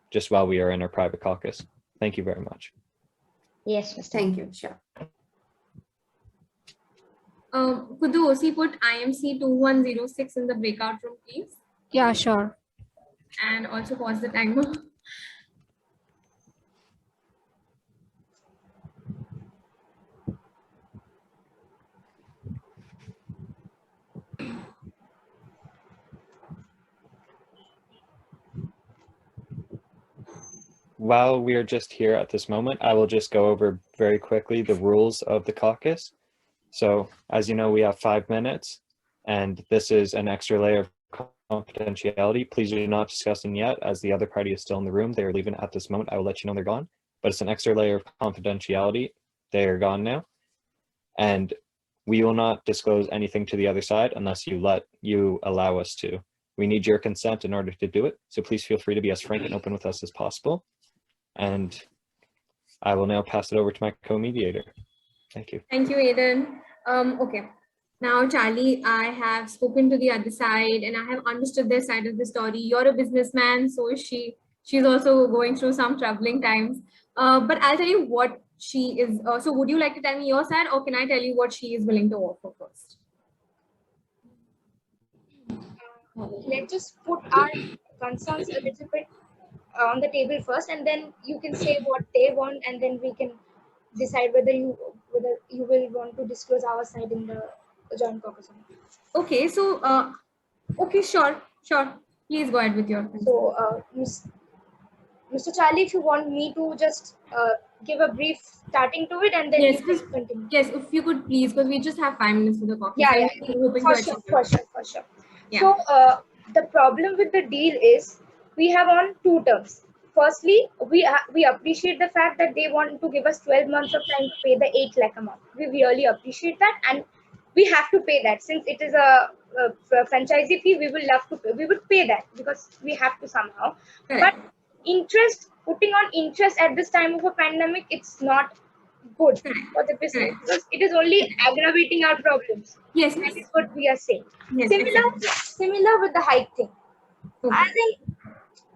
just while we are in our private caucus. Thank you very much. Yes, thank you. Sure. Could the OC put IMC-V-2021 in the breakout room, please? Yeah, sure. and also pause the timer. While we are just here at this moment, I will just go over very quickly the rules of the caucus. So as you know, we have 5 minutes, and this is an extra layer of confidentiality. Please do not discuss them yet, as the other party is still in the room. They are leaving at this moment. I will let you know they're gone, but it's an extra layer of confidentiality. They are gone now, and we will not disclose anything to the other side unless you allow us to. We need your consent in order to do it, so please feel free to be as frank and open with us as possible. And I will now pass it over to my co-mediator. Thank you. Thank you, Aiden. Okay. Now, Charlie, I have spoken to the other side and I have understood their side of the story. You're a businessman, so is she. She's also going through some troubling times. But I'll tell you what she is. So would you like to tell me your side, or can I tell you what she is willing to offer first? Let's just put our concerns a little bit on the table first, and then you can say what they want, and then we can decide whether you will want to disclose our side in the joint caucus. Okay, so okay, sure. Please go ahead with your. So, Mr. Charlie, if you want me to just give a brief starting to it, and then Yes, you can continue. Yes, if you could please, because we just have 5 minutes for the caucus. Yeah, for sure. Yeah. So the problem with the deal is we have on two terms. Firstly, we appreciate the fact that they want to give us 12 months of time to pay the 8 lakh amount. We really appreciate that, and we have to pay that since it is a franchisee fee. We will love to pay. We would pay that because we have to somehow. Correct. But putting on interest at this time of a pandemic, it's not good for the business because it is only aggravating our problems. Yes, that is what we are saying. Yes, Similar with the hike thing. Okay. I think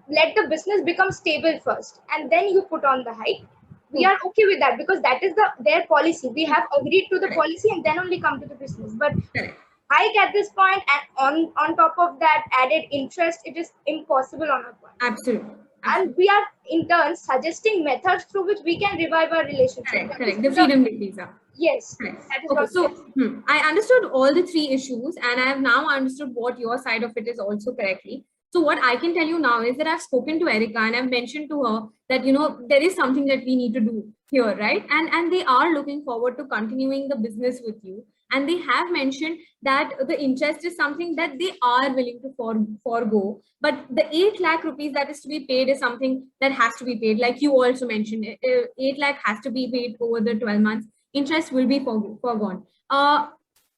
let the business become stable first, and then you put on the hike. We are okay with that because that is their policy. We have agreed to the policy, and then only come to the business. But hike at this point, and on top of that added interest, it is impossible on our part. Absolutely. And we are in turn suggesting methods through which we can revive our relationship. Correct. The freedom day visa. Yes. That is okay, so I understood all the 3 issues, and I have now understood what your side of it is also correctly. So what I can tell you now is that I've spoken to Erica and I've mentioned to her that, there is something that we need to do here, right? And they are looking forward to continuing the business with you. And they have mentioned that the interest is something that they are willing to forego. But the 8 lakh rupees that is to be paid is something that has to be paid. Like you also mentioned, 8 lakh has to be paid over the 12 months. Interest will be foregone. I'll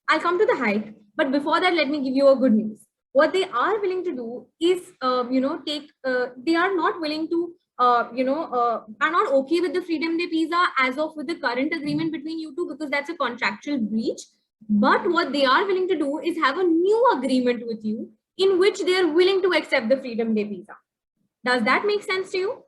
come to the hike. But before that, let me give you a good news. What they are willing to do is, they are not willing to, are not okay with the Freedom Day visa as of with the current agreement between you two, because that's a contractual breach. But what they are willing to do is have a new agreement with you in which they are willing to accept the Freedom Day visa. Does that make sense to you?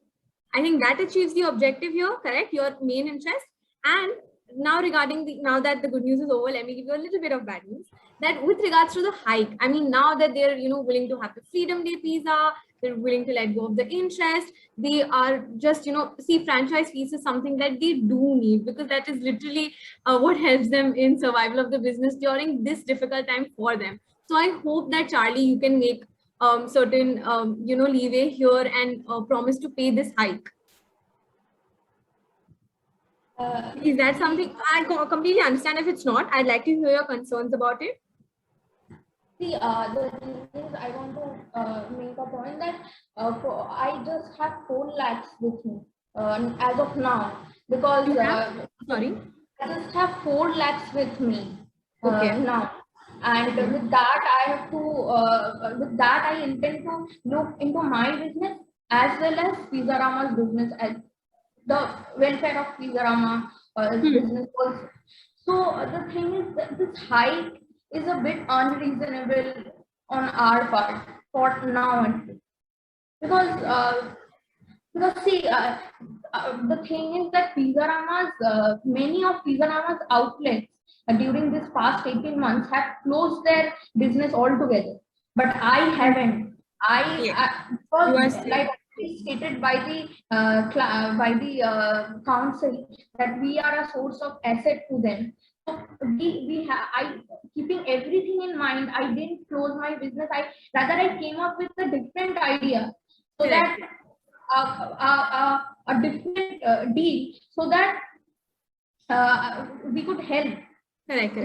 I think that achieves the objective here, correct? Your main interest. And now now that the good news is over, let me give you a little bit of bad news. That with regards to the hike, I mean, now that they're willing to have the Freedom Day visa, they're willing to let go of the interest. They are just see, franchise fees is something that they do need, because that is literally what helps them in survival of the business during this difficult time for them. So I hope that Charlie, you can make certain leeway here and promise to pay this hike. Is that something? I completely understand if it's not. I'd like to hear your concerns about it. See, the thing is, I want to make a point that I just have 4 lakhs with me as of now, because sorry, I just have 4 lakhs with me now, and with that I have to with that I intend to look into my business as well as Pizzarama's business, as the welfare of Pizzarama business also. So the thing is that this hike is a bit unreasonable on our part for now, because see, the thing is that Pizzarama's many of Pizzarama's outlets during this past 18 months have closed their business altogether, but I haven't. Because like stated by the council that we are a source of asset to them. So I keeping everything in mind, I didn't close my business. I came up with a different idea so that a different deal so that we could help. Correct.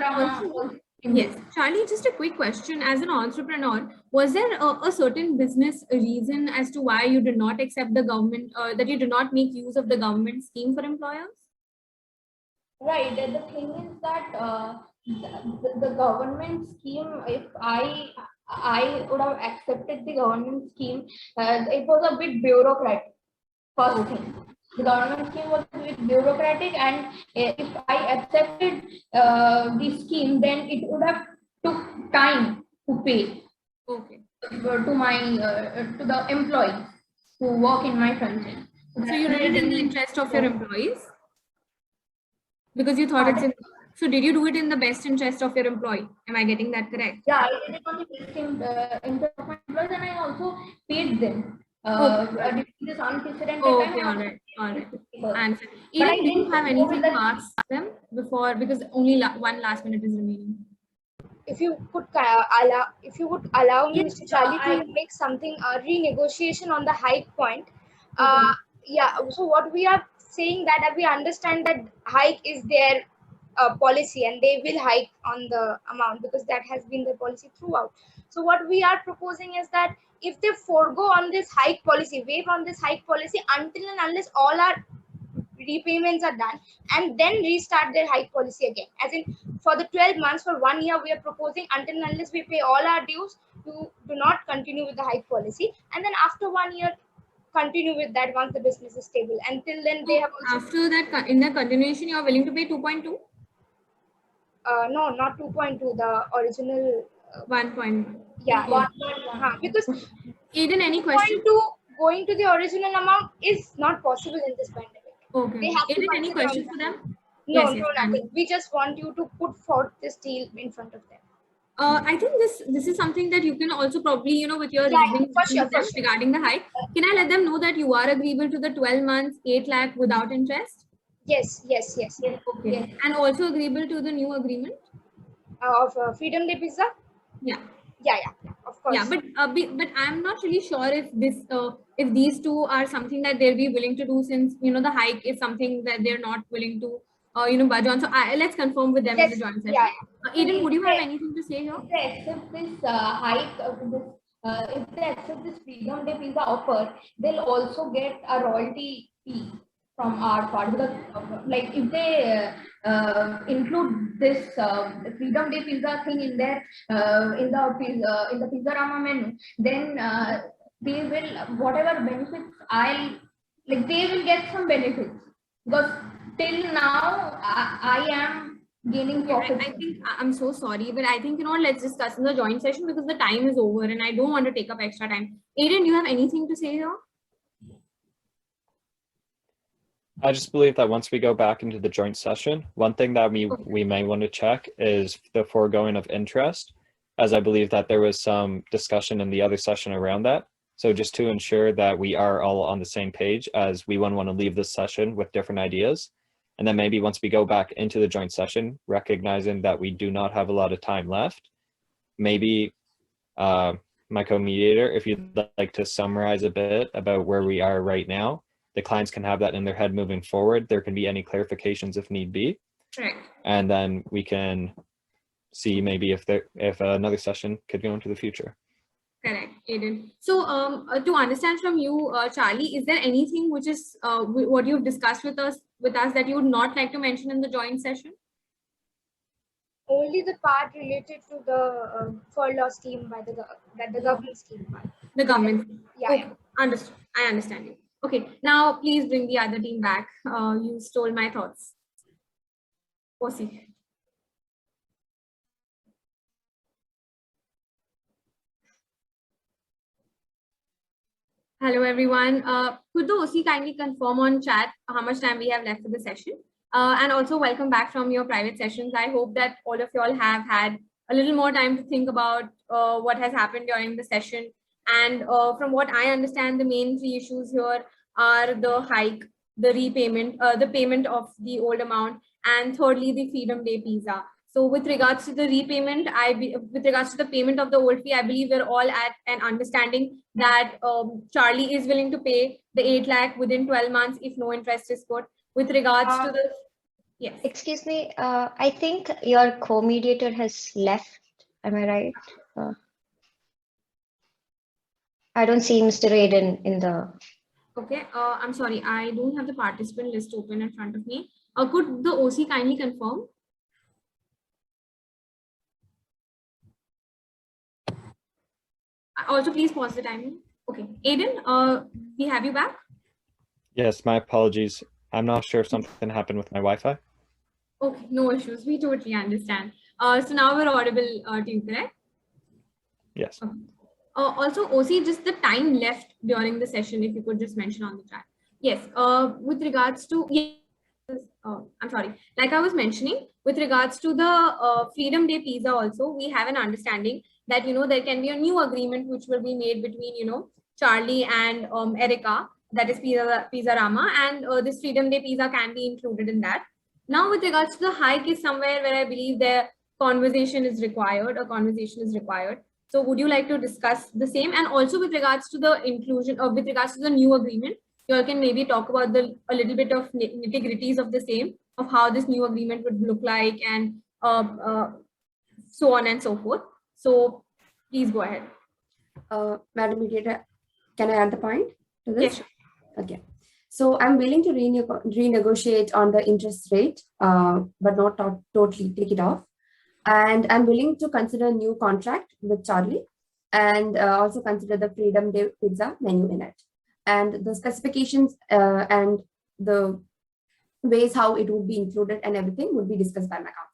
Also, yes, Charlie, just a quick question. As an entrepreneur, was there a certain business reason as to why you did not accept the government, that you did not make use of the government scheme for employers? Right. The thing is that the government scheme, if I would have accepted the government scheme, it was a bit bureaucratic. First thing, the government scheme was a bit bureaucratic, and if I accepted the scheme, then it would have took time to pay. Okay. To my to the employees who work in my franchise. So you did it in the interest of your employees? Because you thought it's in, so did you do it in the best interest of your employee? Am I getting that correct? Yeah, I did it on the best interest of my employees, and I also paid them. This unprecedented okay, time. all right. And Eden, do you have anything to ask them before, because only one last minute is remaining? If you could allow me, Mr. Charlie, to make something renegotiation on the hike point. Yeah. So what we are saying that we understand that hike is their policy, and they will hike on the amount because that has been their policy throughout. So what we are proposing is that if they forego on this hike policy, waive on this hike policy until and unless all our repayments are done, and then restart their hike policy again. As in, for the 12 months, for 1 year, we are proposing until and unless we pay all our dues, to do not continue with the hike policy, and then after 1 year, continue with that once the business is stable. Until then, they have also, after that, in the continuation, you are willing to pay 2.2? No, not 2.2. The original 1.1. Yeah, 1.1. Because Eden, any question? Going to the original amount is not possible in this pandemic. Okay. They have Eden, any questions for them? No, nothing. We just want you to put forth this deal in front of them. I think this is something that you can also probably, with your reasoning regarding the hike. Can I let them know that you are agreeable to the 12 months, 8 lakh without interest? Yes. Okay. Yes. And also agreeable to the new agreement? Of Freedom Day Pizza? Yeah. Yeah, of course. Yeah, but I'm not really sure if if these two are something that they'll be willing to do, since the hike is something that they're not willing to budge on. So let's confirm with them in the joint session. Yeah. Eden, would you have anything to say here? If they accept this hike, if they accept this Freedom Day Pizza offer, they'll also get a royalty fee from our part, because like if they include this Freedom Day Pizza thing in their in the Pizzarama menu, then they will, whatever benefits they will get some benefits, because till now I am gaining profit. I think I'm so sorry, but I think let's discuss in the joint session, because the time is over and I don't want to take up extra time. Eden, do you have anything to say here? I just believe that once we go back into the joint session, one thing that we may want to check is the foregoing of interest, as I believe that there was some discussion in the other session around that. So just to ensure that we are all on the same page, as we wouldn't want to leave this session with different ideas. And then maybe once we go back into the joint session, recognizing that we do not have a lot of time left, maybe my co-mediator, if you'd like to summarize a bit about where we are right now, the clients can have that in their head moving forward. There can be any clarifications if need be. Correct. And then we can see maybe if another session could go into the future. Correct, Eden. So to understand from you, Charlie, is there anything which is what you've discussed with us that you would not like to mention in the joint session? Only the part related to the furlough scheme by the government scheme part. The government. Yeah. Okay. Understood. I understand you. Okay. Now please bring the other team back. You stole my thoughts. OC. Hello, everyone. Could the OC kindly confirm on chat how much time we have left for the session? And also welcome back from your private sessions. I hope that all of you all have had a little more time to think about what has happened during the session, And from what I understand, the main three issues here are the hike, the repayment, the payment of the old amount, and thirdly, the Freedom Day visa. So with regards to the repayment, with regards to the payment of the old fee, I believe we're all at an understanding that Charlie is willing to pay the 8 lakh within 12 months if no interest is put. With regards to the, yes. Excuse me, I think your co-mediator has left. Am I right? I don't see Mr. Aiden in the. Okay, I'm sorry, I don't have the participant list open in front of me. Could the OC kindly confirm? Also, please pause the timing. Okay, Aiden, we have you back. Yes, my apologies. I'm not sure if something happened with my Wi-Fi. Okay, no issues. We totally understand. So now we're audible to you, correct? Yes. Okay. Also, OC, just the time left during the session, if you could just mention on the chat. Yes, with regards to, I'm sorry, like I was mentioning, with regards to the Freedom Day visa also, we have an understanding that, there can be a new agreement which will be made between, Charlie and Erica, that is Pizza Rama, and this Freedom Day visa can be included in that. Now, with regards to the hike is somewhere where I believe a conversation is required. So would you like to discuss the same? And also with regards to the inclusion, or with regards to the new agreement, you all can maybe talk about a little bit of nitty-gritties of the same, of how this new agreement would look like, and so on and so forth. So please go ahead. Madam Mediator, can I add the point to this? Yes. Okay. So I'm willing to renegotiate on the interest rate, but not totally take it off. And I'm willing to consider a new contract with Charlie, and also consider the Freedom Day pizza menu in it. And the specifications and the ways how it would be included and everything would be discussed by my counsel.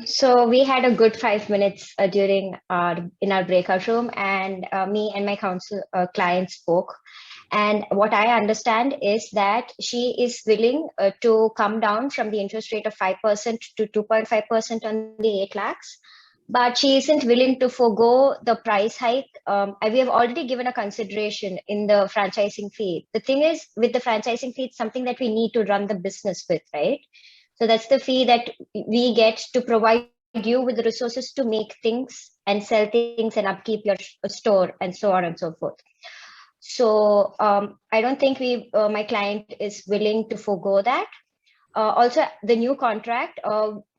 So we had a good 5 minutes during in our breakout room, and me and my counsel client spoke. And what I understand is that she is willing to come down from the interest rate of 5% to 2.5% on the 8 lakhs, but she isn't willing to forego the price hike. We have already given a consideration in the franchising fee. The thing is, with the franchising fee, it's something that we need to run the business with, right? So that's the fee that we get to provide you with the resources to make things and sell things and upkeep your store and so on and so forth. So I don't think my client is willing to forego that. Also, the new contract,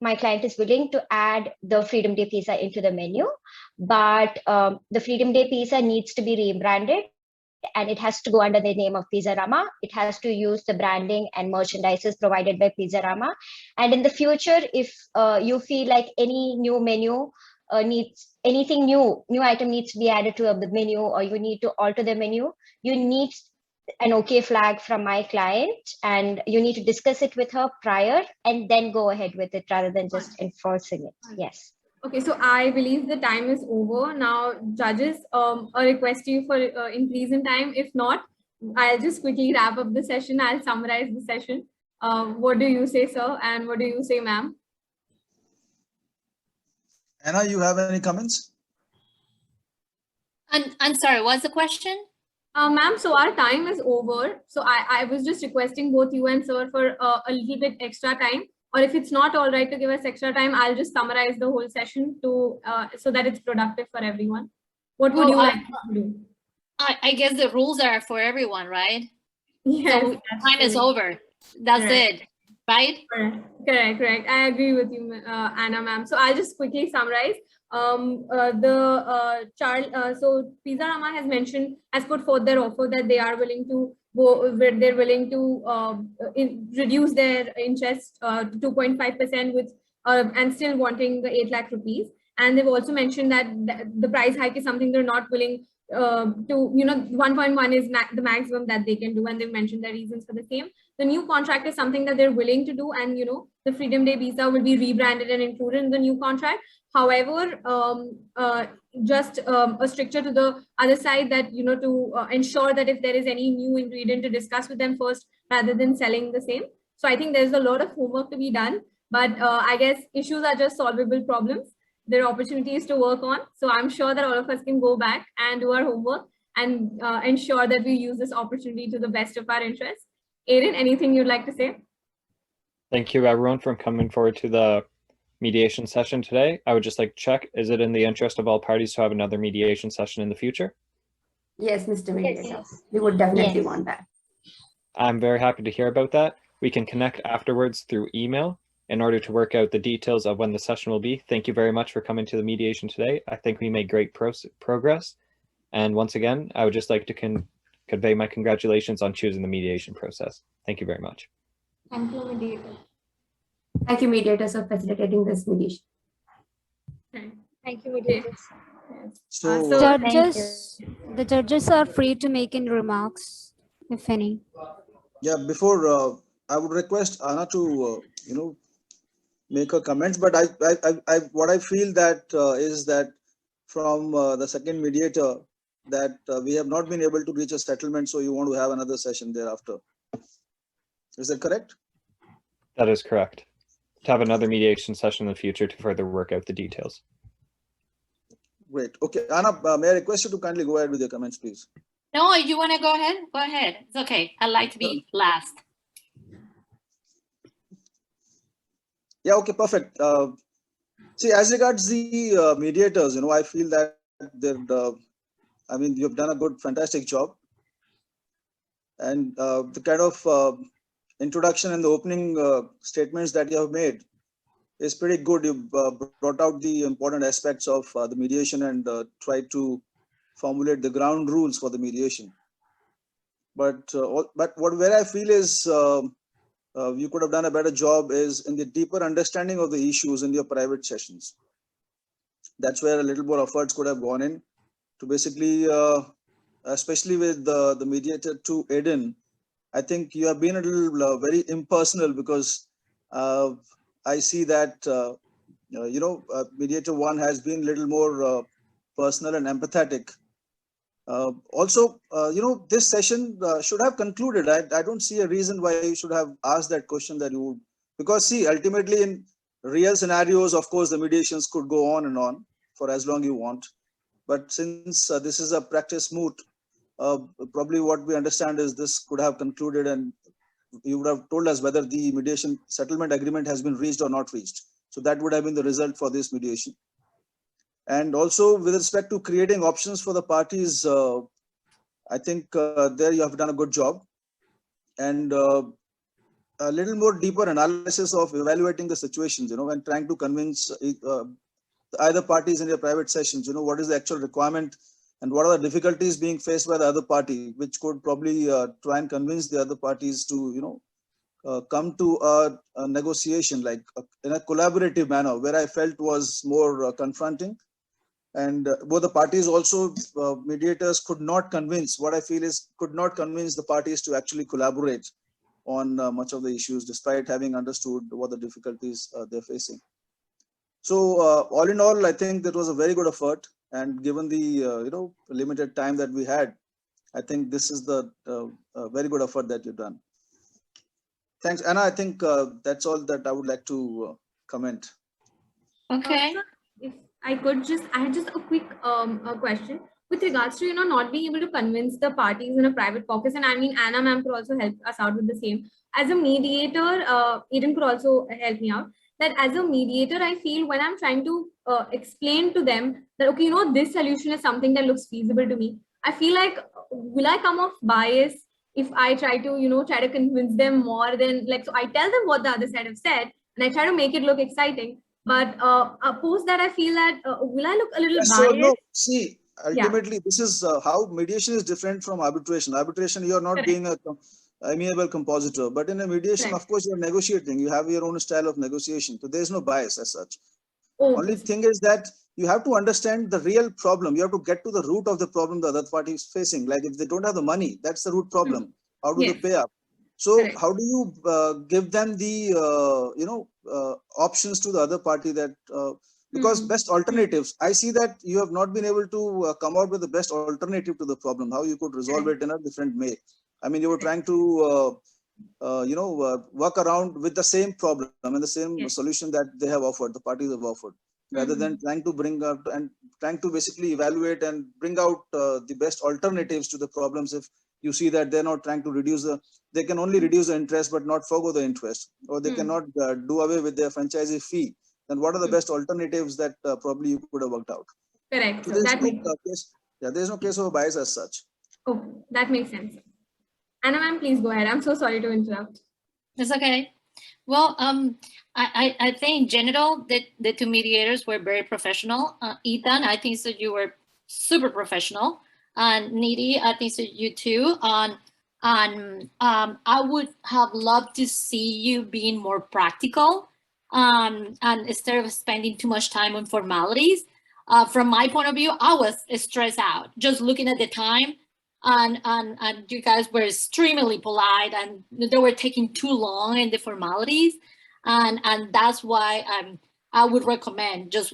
my client is willing to add the Freedom Day pizza into the menu, but the Freedom Day pizza needs to be rebranded, and it has to go under the name of Pizza Rama. It has to use the branding and merchandises provided by Pizza Rama. And in the future, if you feel like any new menu needs anything new item needs to be added to the menu, or you need to alter the menu, you need an okay flag from my client, and you need to discuss it with her prior and then go ahead with it rather than just enforcing it. Yes. Okay, so I believe the time is over. Now, judges, a request to you for increase in time. If not, I'll just quickly wrap up the session. I'll summarize the session. What do you say, sir? And what do you say, ma'am? Anna, you have any comments? I'm sorry, what's the question? Ma'am, so our time is over. So I was just requesting both you and sir for a little bit extra time. Or if it's not all right to give us extra time, I'll just summarize the whole session to so that it's productive for everyone. What would you like to do? I guess the rules are for everyone, right? Yes, so time is over. That's it, right? Correct. I agree with you, Anna, ma'am. So I'll just quickly summarize. So Pizza Rama has put forth their offer that they are willing to reduce their interest to 2.5% with and still wanting the 8 lakh rupees. And they've also mentioned that the price hike is something they're not willing to, 1.1 is the maximum that they can do, and they've mentioned their reasons for the same. The new contract is something that they're willing to do, and the Freedom Day visa will be rebranded and included in the new contract. However, just a stricture to the other side that to ensure that if there is any new ingredient, to discuss with them first rather than selling the same. So I think there's a lot of homework to be done, but I guess issues are just solvable problems. there are opportunities to work on. So I'm sure that all of us can go back and do our homework and ensure that we use this opportunity to the best of our interests. Aaron, anything you'd like to say? Thank you everyone for coming forward to the mediation session today. I would just like to check, is it in the interest of all parties to have another mediation session in the future? Yes, Mr. Mediator. We would definitely want that. I'm very happy to hear about that. We can connect afterwards through email in order to work out the details of when the session will be. Thank you very much for coming to the mediation today. I think we made great progress. And once again, I would just like to convey my congratulations on choosing the mediation process. Thank you very much. Thank you, mediator. Thank you, mediators, for facilitating this mediation. Thank you, mediators. So, The judges are free to make any remarks, if any. yeah, before I would request Anna to, make her comments, but what I feel that is that from the second mediator that we have not been able to reach a settlement, so you want to have another session thereafter. Is that correct? That is correct. To have another mediation session in the future to further work out the details. Great. Okay, Anna, may I request you to kindly go ahead with your comments, please? No, you want to go ahead? Go ahead. It's okay. I like to be last. Yeah, okay, perfect. See, as regards the mediators, I feel that you've done a good, fantastic job. And the kind of introduction and the opening statements that you have made is pretty good. You brought out the important aspects of the mediation and tried to formulate the ground rules for the mediation. But where I feel is you could have done a better job is in the deeper understanding of the issues in your private sessions. That's where a little more efforts could have gone in to basically, especially with the mediator to Aiden. I think you have been a little very impersonal because I see that, mediator one has been a little more personal and empathetic. Also, this session should have concluded. I don't see a reason why you should have asked that question that you would, because see, ultimately in real scenarios, of course, the mediations could go on and on for as long you want. But since this is a practice moot, probably what we understand is this could have concluded and you would have told us whether the mediation settlement agreement has been reached or not reached. So that would have been the result for this mediation. And also with respect to creating options for the parties, I think there you have done a good job. And a little more deeper analysis of evaluating the situations, and trying to convince either parties in your private sessions, what is the actual requirement and what are the difficulties being faced by the other party, which could probably try and convince the other parties to, come to a negotiation like in a collaborative manner, where I felt was more confronting. And both the parties also, mediators could not convince, what I feel is could not convince the parties to actually collaborate on much of the issues, despite having understood what the difficulties they're facing. So all in all, I think that was a very good effort. And given the limited time that we had, I think this is the very good effort that you've done. Thanks, Anna. I think that's all that I would like to comment. Okay. If I had just a quick question with regards to not being able to convince the parties in a private caucus, and I mean Anna ma'am could also help us out with the same. As a mediator, Eden could also help me out. That as a mediator, I feel when I'm trying to explain to them that okay, this solution is something that looks feasible to me, I feel like will I come off biased if I try to convince them more than so I tell them what the other side have said and I try to make it look exciting. But post that, I feel that will I look a little biased? So no, see, ultimately, this is how mediation is different from arbitration. Arbitration, you are not Correct. being a amiable compositor, but in a mediation, Correct. of course, you are negotiating. You have your own style of negotiation, so there is no bias as such. Oh, Only thing is that you have to understand the real problem. You have to get to the root of the problem the other party is facing. Like if they don't have the money, that's the root problem. How do they pay up? So Correct. how do you give them the options to the other party that because best alternatives? I see that you have not been able to come out with the best alternative to the problem. How you could resolve it in a different way. I mean, you were trying to work around with the same problem and the same solution that they have offered, the parties have offered. rather than trying to bring up and trying to basically evaluate and bring out the best alternatives to the problems. If you see that they're not trying to they can only reduce the interest but not forgo the interest, or they cannot do away with their franchisee fee, then what are the best alternatives that probably you could have worked out? Correct. So So there's that no makes case, there's no case of bias as such. oh, that makes sense. Anna ma'am, please go ahead. I'm so sorry to interrupt. It's okay. Well, I think in general that the two mediators were very professional. Ethan, I think that you were super professional, and Nidhi, I think that you too. I would have loved to see you being more practical, and instead of spending too much time on formalities. From my point of view, I was stressed out just looking at the time. And you guys were extremely polite, and they were taking too long in the formalities, and that's why I would recommend just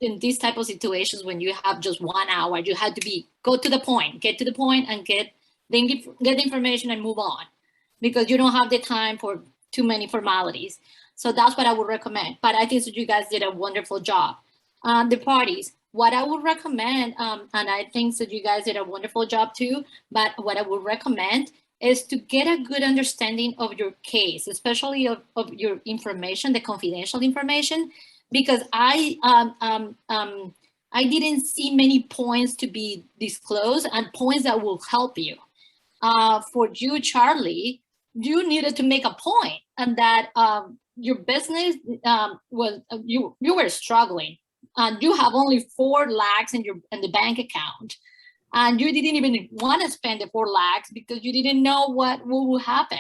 in these type of situations when you have just 1 hour, you have to go to the point, get to the point, and get the information and move on, because you don't have the time for too many formalities. So that's what I would recommend. But I think that you guys did a wonderful job. The parties. What I would recommend, and I think that you guys did a wonderful job too, but what I would recommend is to get a good understanding of your case, especially of your information, the confidential information, because I didn't see many points to be disclosed and points that will help you. For you, Charlie, you needed to make a point, and that your business you were struggling. And you have only 4 lakhs in the bank account, and you didn't even want to spend the 4 lakhs because you didn't know what will happen.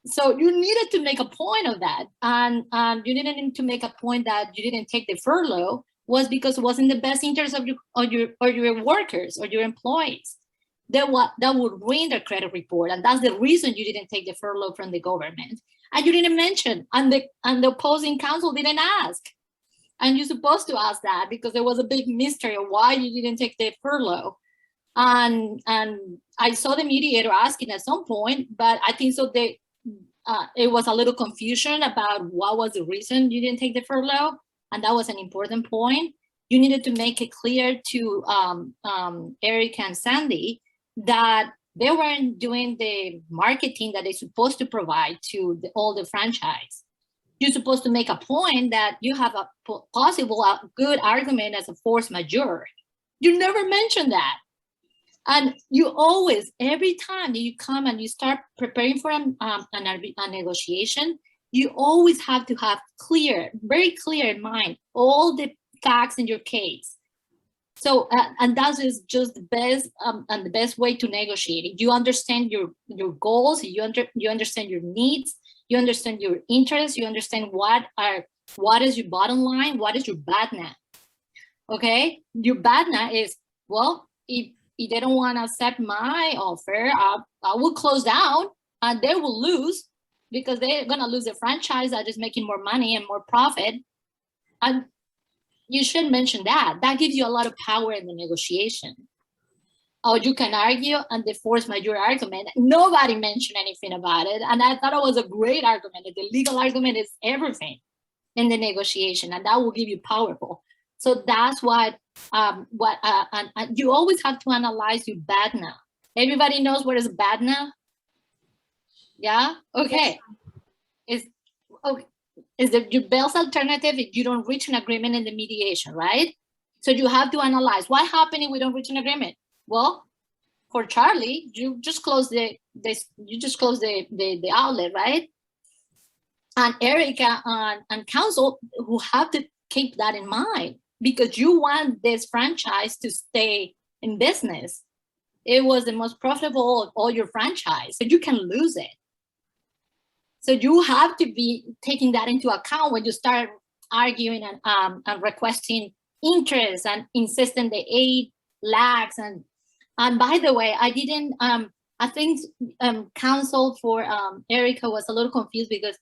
So you needed to make a point of that, and you didn't need to make a point that you didn't take the furlough was because it was in the best interest of your workers or your employees. That would ruin their credit report, and that's the reason you didn't take the furlough from the government. And you didn't mention, and the opposing counsel didn't ask. And you're supposed to ask that because there was a big mystery of why you didn't take the furlough. And I saw the mediator asking at some point, but I think so it was a little confusion about what was the reason you didn't take the furlough. And that was an important point. You needed to make it clear to Eric and Sandy that they weren't doing the marketing that they're supposed to provide to all the franchise. You're supposed to make a point that you have a possible good argument as a force majeure. You never mention that. And you always, every time that you come and you start preparing for a negotiation, you always have to have very clear in mind, all the facts in your case. So, and that is just the best and the best way to negotiate. You understand your goals, you understand your needs, you understand your interests, you understand what is your bottom line, what is your BADNA. Okay, your BADNA is, well, if they don't want to accept my offer, I will close down and they will lose because they're gonna lose the franchise that is making more money and more profit. And you should mention that. That gives you a lot of power in the negotiation. Or you can argue on the force majeure argument. Nobody mentioned anything about it. And I thought it was a great argument. The legal argument is everything in the negotiation, and that will give you powerful. So that's what you always have to analyze your BADNA. Everybody knows what is BADNA? Yeah? Okay. Is your best alternative if you don't reach an agreement in the mediation, right? So you have to analyze what happens if we don't reach an agreement. Well, for Charlie, you just close the outlet, right? And Erica and counsel who have to keep that in mind because you want this franchise to stay in business. It was the most profitable of all your franchise, so you can lose it. So you have to be taking that into account when you start arguing and requesting interest and insisting the 8 lakhs. And by the way, I didn't, I think counsel for Erica was a little confused because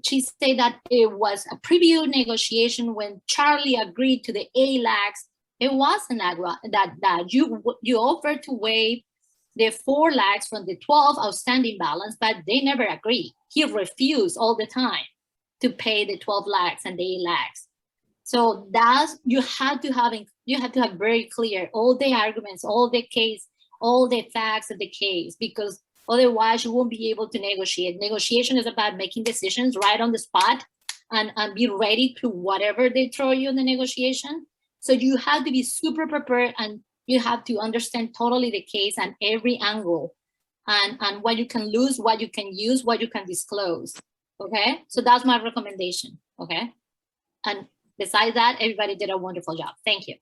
she said that it was a preview negotiation when Charlie agreed to the 8 lakhs. It wasn't that you offered to waive the 4 lakhs from the 12 outstanding balance, but they never agreed. He refused all the time to pay the 12 lakhs and the 8 lakhs. So that's, you have to have very clear all the arguments, all the case, all the facts of the case, because otherwise you won't be able to negotiate. Negotiation is about making decisions right on the spot and be ready to whatever they throw you in the negotiation. So you have to be super prepared, and you have to understand totally the case and every angle, and what you can lose, what you can use, what you can disclose. Okay, so that's my recommendation. Okay, and besides that, everybody did a wonderful job. Thank you.